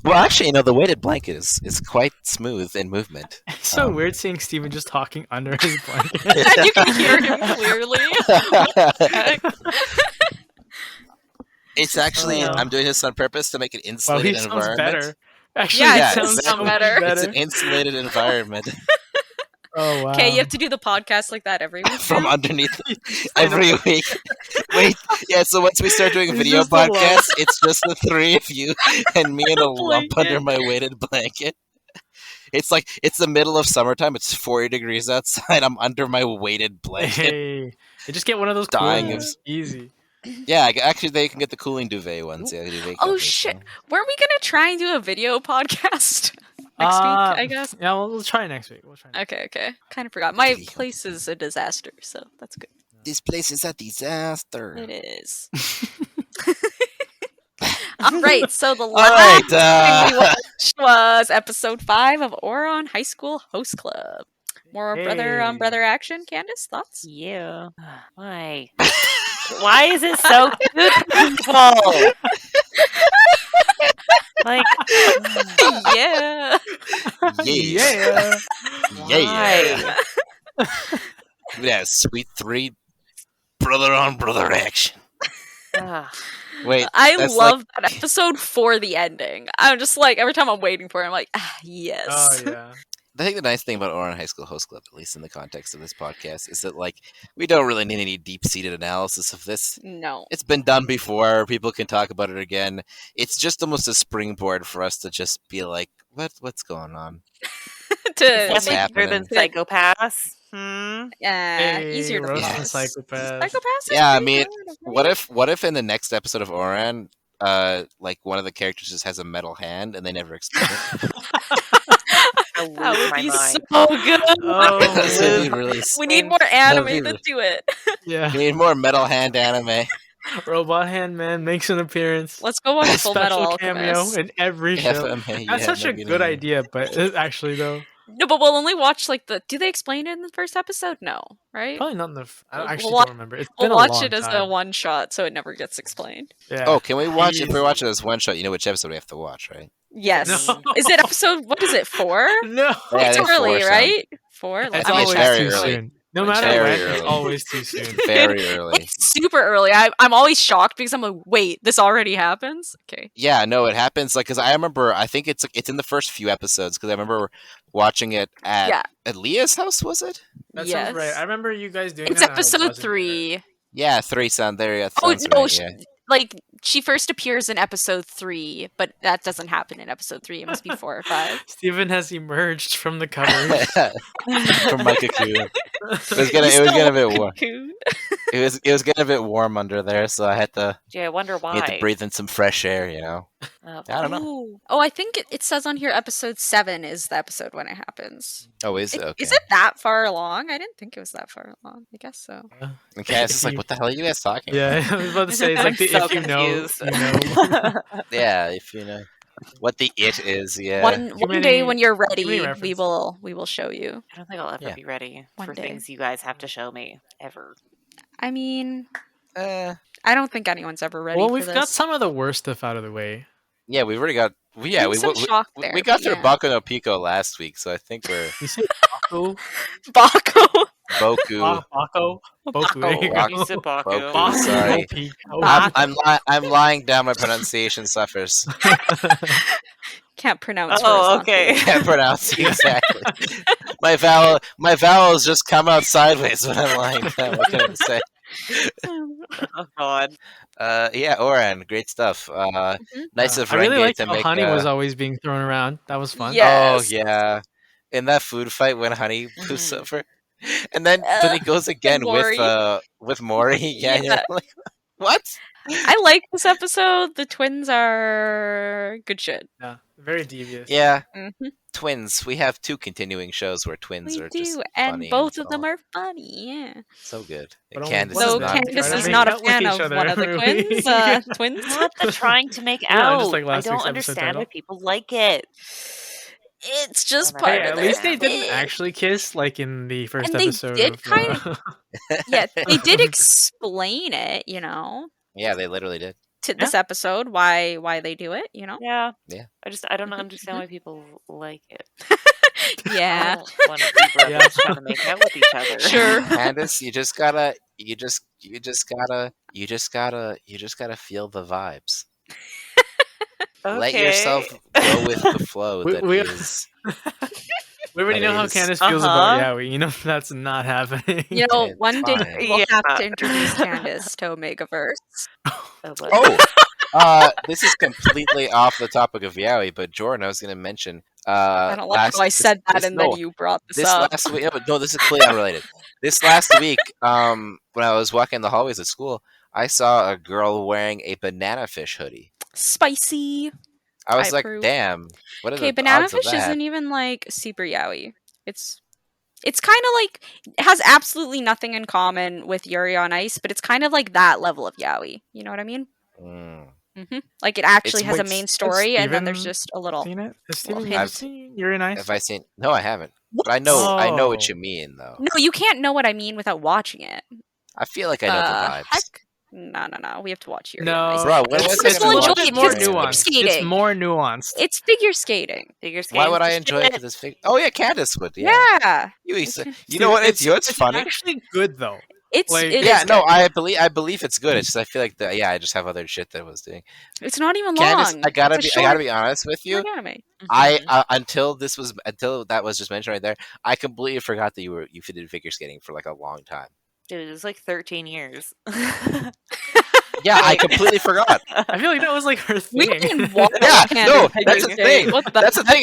Well, actually, you know, the weighted blanket is quite smooth in movement. It's so weird seeing Steven just talking under his blanket. And you can hear him clearly. Heck. It's actually Oh. I'm doing this on purpose to make an Wow, insulated he sounds environment. better. Actually, Yeah, it it sounds does so sound much better. It's an insulated environment Oh wow. Okay, you have to do the podcast like that every week. from now? underneath every week. Wait, yeah. So once we start doing It's video just a lump. podcasts, it's just the three of you and me and a lump Blanket. under my weighted blanket. It's like it's the middle of summertime. It's 40 degrees outside. I'm under my weighted blanket. Hey, you just get one of those Dying cooling of- ones. Easy. Yeah, actually, they can get the cooling duvet ones. Yeah, duvet Oh, covers, shit. so. Weren't we gonna try and do a video podcast next week? I guess. Yeah, we'll try next week. We'll try. Okay, okay. Kind of forgot. My Video. place is a disaster, so that's good. This place is a disaster. It is. All right, so the All last right. thing we watched was episode 5 of Ouran High School Host Club. More brother on Hey. brother action. Candace, thoughts? Yeah. Why? Why is it so painful? Like, Yeah. Yeah. Yeah. why? Yeah, sweet 3 brother on brother action. Ugh. Wait, I that's love that episode for the ending. I'm just like, every time I'm waiting for it, I'm like, yes. Oh yeah. I think the nice thing about Ouran High School Host Club, at least in the context of this podcast, is that like we don't really need any deep-seated analysis of this. No. It's been done before. People can talk about it again. It's just almost a springboard for us to just be like, what's going on? to What's Definitely better than happening? Psychopaths. Hmm. easier to roasting pass. psychopaths. Psychopaths is Yeah, I pretty mean, good, what if in the next episode of Ouran, like one of the characters just has a metal hand and they never explain it? I lose That would my be mind. so good. Oh, This would be man. really. We need more That'd be anime to do it. Yeah. We need more metal hand anime. Robot Hand Man makes an appearance. Let's go watch A Full Metal special cameo Alchemist. in every show. FMA, That's yeah, such a maybe good not. idea, but actually though, No, but we'll only watch like the. Do they explain it in the first episode? No, right? probably not in the. I We'll actually wa- don't remember. It's We'll been a watch long it as a time. one shot, so it never gets explained. Yeah. Oh, can we watch? If we Easy. watch it as one shot, you know which episode we have to watch, right? Yes. No. Is it episode? What is it? 4? No. Yeah, I It's think early, 4 sound- right? 4. It's Let's I mean, always it's very too early. soon. No It's matter very when, early. it's always too soon. Very early. It's super early. I'm always shocked because I'm like, wait, this already happens? Okay. Yeah, no, it happens. Like, cause I remember, I think it's in the first few episodes. Cause I remember watching it Yeah. at Leah's house. Was it? That Yes. sounds right. I remember you guys doing It's that. and I episode wasn't there. 3. Yeah, 3 sound there. Yeah, Oh, sounds no, right, yeah. like, she first appears in episode 3, but that doesn't happen in episode 3. It must be 4 or 5. Steven has emerged from the cupboard. From my cocoon. It was getting a bit warm. Cocoon. It was getting a bit warm under there, so I had to Gee, I wonder why. you had to breathe in some fresh air. Oh, I don't know. Ooh. Oh, I think it says on here episode 7 is the episode when it happens. Oh, is it? Okay. Is it that far along? I didn't think it was that far along. I guess so. And Cass is like, what the hell are you guys talking Yeah, about? I was about to say, it's I'm like the so if you know, confused. you know. Yeah, if you know what the it is. Yeah. One many- day when you're too many ready, references. we will show you. I don't think I'll ever Yeah. be ready One for day. things you guys have to show me ever. I mean, Uh, I don't think anyone's ever ready Well, for we've this. got some of the worst stuff out of the way. yeah, we've already got. Yeah, There's some shock there, we got but through yeah. Baku no Pico last week, so I think we're You say Baku? Baco. Boku. Baku? Boku, there you Baku. go. You said Baku. Boku. Baku Sorry. no Pico. I'm lying down. My pronunciation suffers. Can't pronounce. Oh, horizontal. okay. Can't pronounce exactly. My vowels just come out sideways when I'm lying down. What can I say? Oh God. Yeah, Ouran, great stuff. Nice of I really Renge liked to how make. Honey was always being thrown around. That was fun. Yeah. Oh Yes. yeah, in that food fight when Honey moves Mhm. over, and then he goes again Mori. with Mori. Yeah, and you're Yeah. like, what? I like this episode. The twins are good shit. Yeah, very devious. Yeah, Mm-hmm. twins. We have 2 continuing shows where twins We are just do, and funny both and of them so on. are funny. Yeah. So good. But And only Candace one is So of them not. Candace trying to is make not a out with fan each of other. one of the twins. Twins. Not the trying to make Yeah, out. just like I last don't week's episode understand title. why people like it. It's just Hey, part Hey, of at least they the didn't thing. actually kiss like in the first And they episode. did of, kind of- Yeah, they did explain it, Yeah, they literally did. to this episode why they do it, Yeah. Yeah. I don't understand why people like it. Yeah. I don't want to see brothers trying to make out with each other. Sure. Candace, you just gotta feel the vibes. Let yourself go with the flow. We- That we- is. We already That know how is- Candace feels about Uh-huh. Yaoi. You know that's not happening. It's One day fine. we'll have Yeah. to introduce Candace to Omegaverse. Oh, but- Oh, this is completely off the topic of Yaoi, but Jordan, I was going to mention. I don't like how I said that and then you brought this up. Last week. No, this is completely unrelated. This last week, when I was walking the hallways at school, I saw a girl wearing a banana fish hoodie. Spicy. I was I like, approve. "Damn, what are Okay, the banana odds of fish that?" isn't even like super yaoi. It's kind of like it has absolutely nothing in common with Yuri on Ice, but it's kind of like that level of yaoi. You know what I mean? Mm. Like it actually It's- has a Wait, main has story, and then there's Steven just a little. Seen it? Has Well, Steven I've- seen You're Nice? Have I seen? No, I haven't. But I know what Oh. you mean, though. No, you can't know what I mean without watching it. I feel like I know the vibes. Heck? No. We have to watch Yuri No, on Ice. Bro, when was It's it? still enjoy it's it more because it's nuanced. It's skating. more nuanced. It's figure skating. Figure Why would I skating's enjoy it shit. to this figure? Oh yeah, Candace would. Yeah. Yeah. You know what? It's funny. actually good though. It's Like- it Yeah, is no, good. I believe it's good. It's just I feel like I just have other shit that I was doing. It's not even Candace, long. I gotta It's a be short honest with you. anime. I until that was just mentioned right there, I completely forgot that you did figure skating for like a long time. Dude, it was like 13 years. Yeah, I completely forgot. I feel like that was like her We thing. can watch Yeah, Candace no, figure that's the skate. thing. What the That's the thing.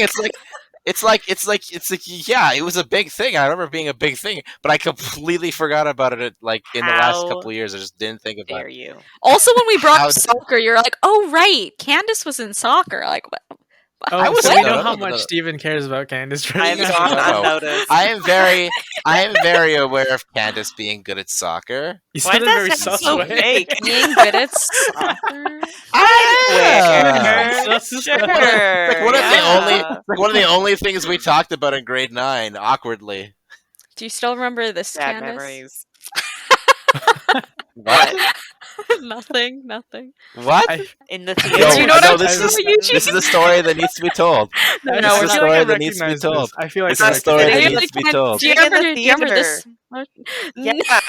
It's like yeah, it was a big thing. I remember it being a big thing, but I completely forgot about it. Like in the last How couple of years, I just didn't think about Dare it. you? Also, when we brought How- up soccer, you're like, "Oh right, Candace was in soccer." Like, what? Oh, I was so we in know it. how No, much no. Steven cares about Candace. I Right have now. gone No. unnoticed. I am very aware of Candace being good at soccer. You Why said it does very that sound sus so way. fake? Being good at soccer. Yeah. Sus- Sure. Like one of the yeah. one of the only things we talked about in grade 9, awkwardly. Do you still remember this, Bad Candace? memories. What? Nothing. What? In the No, theater. you know what no, I'm this talking is about, this is a story that needs to be told. No, I no, This we're is a not. story I that needs to be recognize told. this. I feel like This is a I story that recognize needs this. to be told. Do you Being in remember? the Do you remember theater. this? Yeah.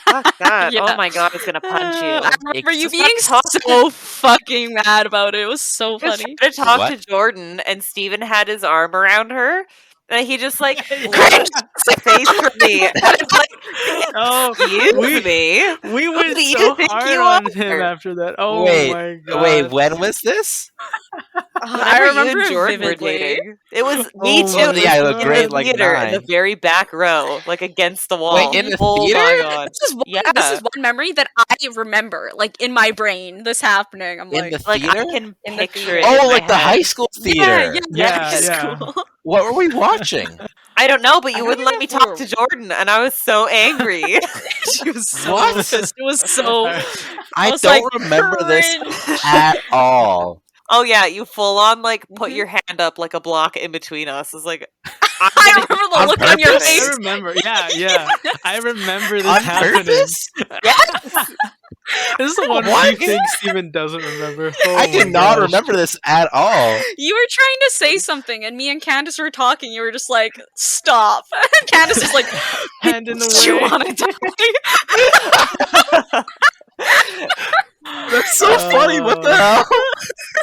Oh, God. Yeah. Oh my God, it's gonna punch you. I remember you Just being stop so fucking mad about it. It was so Just funny. trying to talk What? to Jordan, and Steven had his arm around her. And he just like Yeah. looked the face for me. And I was like, Oh, excuse we- me. we went do you so think hard you on are? him after that. Oh Wait, my god! Wait, when was this? I remember you and it Jordan were vividly. dating. It was me Oh too. my It was Yeah, the God. in grade the like theater in the 9. very back row, like against the wall. Wait, in the Oh theater? my god! This is one memory that I remember, like in my brain, this happening. I'm In like, the Like theater? I can In the picture theater. it. in Oh, my like the high head. school yeah, theater. yeah, Yeah, yeah. school. What were we watching? I don't know, but I you don't wouldn't let even me know if talk we to Jordan, and I was so angry. She was so What? pissed. It was so. I was don't like, remember this cringe. at all. Oh yeah, you full on like put Mhm. your hand up like a block in between us. It's like I I'm remember the On look on your purpose? I face. remember. Yeah. I remember this On happening. purpose? yes. This is the one What? few thing Steven doesn't remember. I Oh do my not gosh. remember this at all. You were trying to say something, and me and Candace were talking. You were just like, "Stop!" And Candace was like, Hand in the "Do you way. want to die?" That's so funny. What the hell?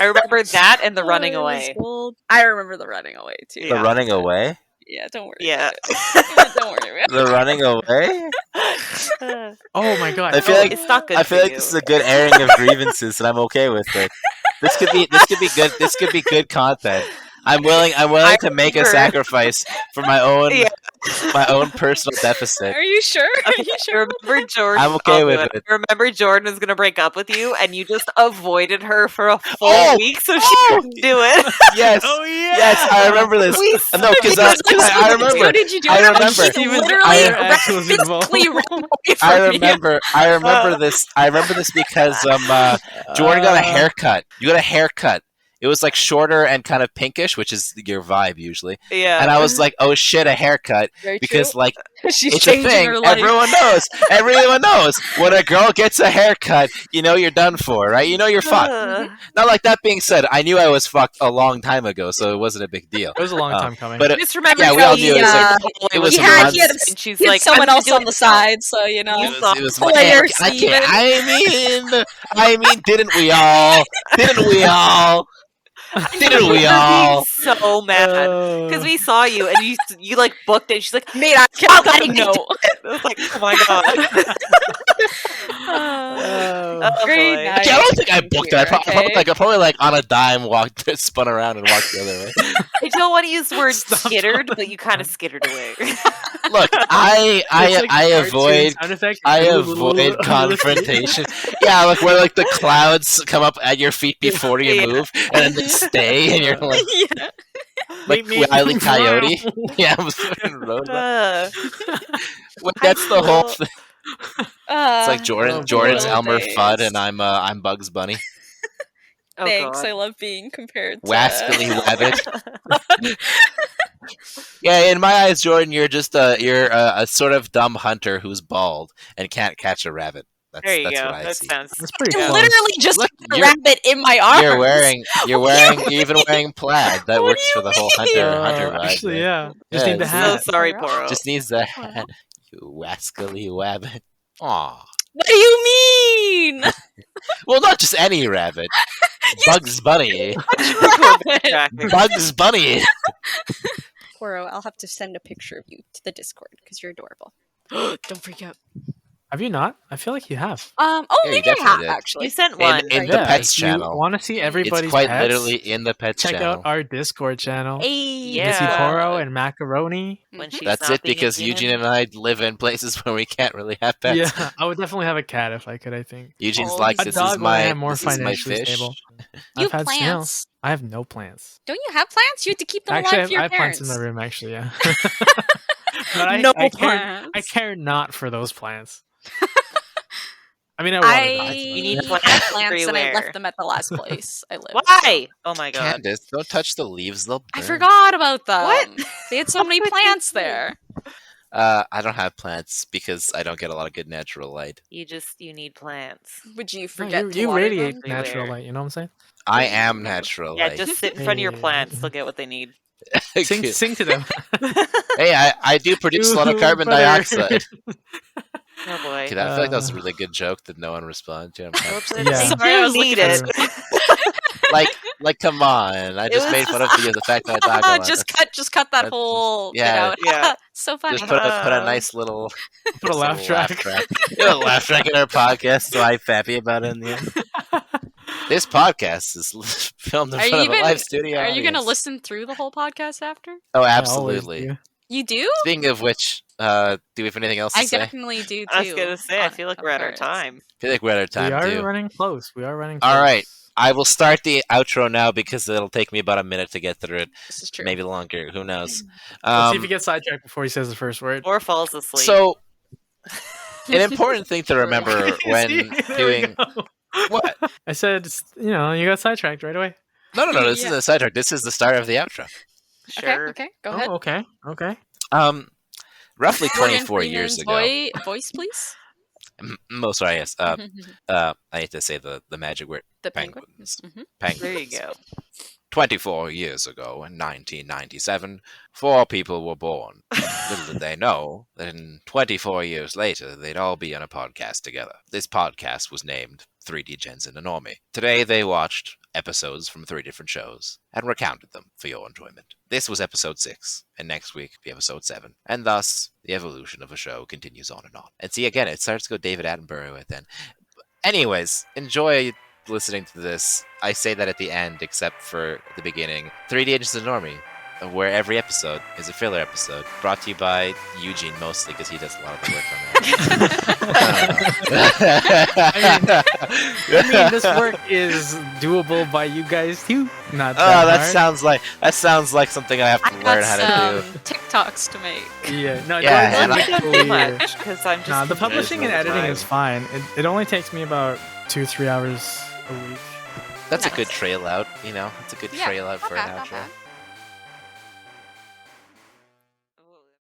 I remember that and the running Oh, it was away. gold. I remember the running away too. The Yeah. running away? Yeah, don't worry. Yeah. About it. Don't worry about it. The running away? Oh my god. I feel Oh, like it's not good. I feel for like you. this is a good airing of grievances, and I'm okay with it. This could be good. This could be good content. I'm willing I to make a remember- sacrifice for my own Yeah. personal deficit. Are you sure? Are Okay, you I sure? remember Jordan. I'm okay I'll with do it. I remember Jordan was gonna break up with you, and you just avoided her for a full Oh! week, so she Oh! couldn't do it. Yes. Oh yeah. Yes, I remember this. We No, because I remember. How did you do I it? remember. He Steven's literally other ex was involved. physically ran away from I me. remember. I remember this. I remember this because Jordan got a haircut. You got a haircut. It was like shorter and kind of pinkish, which is your vibe usually. Yeah. And I was like, "Oh shit, a haircut!" Very Because true. like She's it's a changing thing. her life. Everyone knows. Everyone knows when a girl gets a haircut, you know you're done for, right? You know you're fucked. Now, like that being said, I knew I was fucked a long time ago, so it wasn't a big deal. It was a long time coming. But I just remember yeah, we all knew it was like it was he a had, month. he had, and she's he had like someone I'm else gonna on do the it myself. side, so you know. It was Player I can't. Steven. I mean, didn't we all? Didn't we all? Didn't we all? So mad because we saw you and you like booked it. She's like, Mate, I "Oh, can't let I him did know. it." I was like, oh my god. Oh, Great boy. night. Actually, I don't think I booked it. I Okay. probably like on a dime walked, spun around, and walked the other way. I don't want to use the word Stop skittered, talking. but you kind of skittered away. Look, I It's like avoid cartoon sound effects. confrontation. Yeah, like where like the clouds come up at your feet before you Yeah. move, and then they stay, and you're like Yeah. like Meet me. Wile E. Coyote. Yeah, I'm fucking road. Well, that's the whole thing. It's like Jordan's boy. Elmer days. Fudd, and I'm Bugs Bunny. Oh, Thanks. God. I love being compared to Wascally Wabbit. Yeah, in my eyes, Jordan, you're just a sort of dumb hunter who's bald and can't catch a rabbit. That's There you that's go. what I That see. sounds. That's pretty I close. literally just Look, put a you're- rabbit in my arms. You're even wearing plaid. That What works do for you the whole mean? hunter vibe. Actually, there. yeah. Just Yeah, need the it's So hat. sorry, Poro. Just needs the hat. You wascally wabbit. Aw. What do you mean? Well, not just any rabbit. Bugs Bunny. Rabbit. Bugs Bunny. Poro, I'll have to send a picture of you to the Discord because you're adorable. Don't freak out. Have you not? I feel like you have. Oh, Yeah, you maybe I definitely have did. actually. You sent one. In the pets if you channel. want to see everybody's It's quite pets, literally in the pets check channel. out our Discord channel. Hey, You can see Yeah. Poro and Macaroni. When Mhm. she's That's not it being because a Eugene demon. and I live in places where we can't really have pets. Yeah, I would definitely have a cat if I could. I think Eugene's Oh, like, a this dog is when I my am more this is my financially fish. stable. You I've had plants. snails. I have no plants. Don't you have plants? You have to keep them Actually, alive for your I have plants parents. in my room. Actually, yeah. But No I plants. care not for those plants. I mean, I I wanted You need had plants plants and I everywhere. left them at the last place I lived. Why? Oh my god. Candace, don't touch the leaves. They'll burn. I forgot about them. What? They had so many What did plants you do? there. I don't have plants because I don't get a lot of good natural light. You Oh, need plants. Would you No, forget to you water radiate them? natural Everywhere. light. You know what I'm saying? I am natural Yeah, light. just sit in front of your Hey. plants. They'll get what they need. Sing to them. Hey, I do produce a lot of Ooh, carbon brother. dioxide. Oh boy. Okay, I feel like that was a really good joke that no one responded to. I'm kind of They Yeah. Sorry, I do was need looking it. at like, come on! I just was made fun of you, the fact that I talk a lot. just cut that that's- whole yeah. bit out. Yeah. So funny. Just put a nice little Put a laugh little track. You know, laugh track in our podcast, so I'm happy about it in the end. This podcast is filmed in Are front you of a even- live studio Are you gonna audience. listen through the whole podcast after? Oh, I always absolutely. do. You do? Speaking of which, do we have anything else to I say? definitely do too. I was gonna say, I feel like of we're at our course. time. I feel like we're at our time We are too. running close. We are running close. All right. I will start the outro now because it'll take me about a minute to get through it. This is true. Maybe longer. Who knows? Let's see if he gets sidetracked before he says the first word. Or falls asleep. So, an important thing to remember when See, there we doing go. what? I said, you got sidetracked right away. No. This Yeah. isn't a sidetrack. This is the start of the outro. Sure. Okay, go ahead. Oh, okay. Roughly Morgan 24 years Freeman's ago. Voice, please. Most sorry, yes. I need to say the magic word. The penguin. Penguins. Mhm. Penguins. There you go. 24 years ago, in 1997, 4 people were born. Little did they know that in 24 years later, they'd all be on a podcast together. This podcast was named 3D Gens and Normie. Today, they watched episodes from 3 different shows and recounted them for your enjoyment. This was episode 6, and next week will be episode 7. And thus, the evolution of a show continues on and on. And see, again, it starts to go David Attenborough at then. Anyways, enjoy listening to this. I say that at the end, except for the beginning. 3D Agents of Normie, where every episode is a filler episode, brought to you by Eugene mostly, because he does a lot of the work on that. I mean, this work is doable by you guys too. Not that Oh, that hard. sounds like something I have to I learn got how to some TikToks to make. Yeah, no, Yeah, don't and make it Too clear. much, because I'm just. Nah, the publishing and confused all the editing is time. fine. It only takes me about 2-3 hours a week. That's a Nice. good trail out, you know? It's a good Yeah, trail out not for bad, an not outro. bad.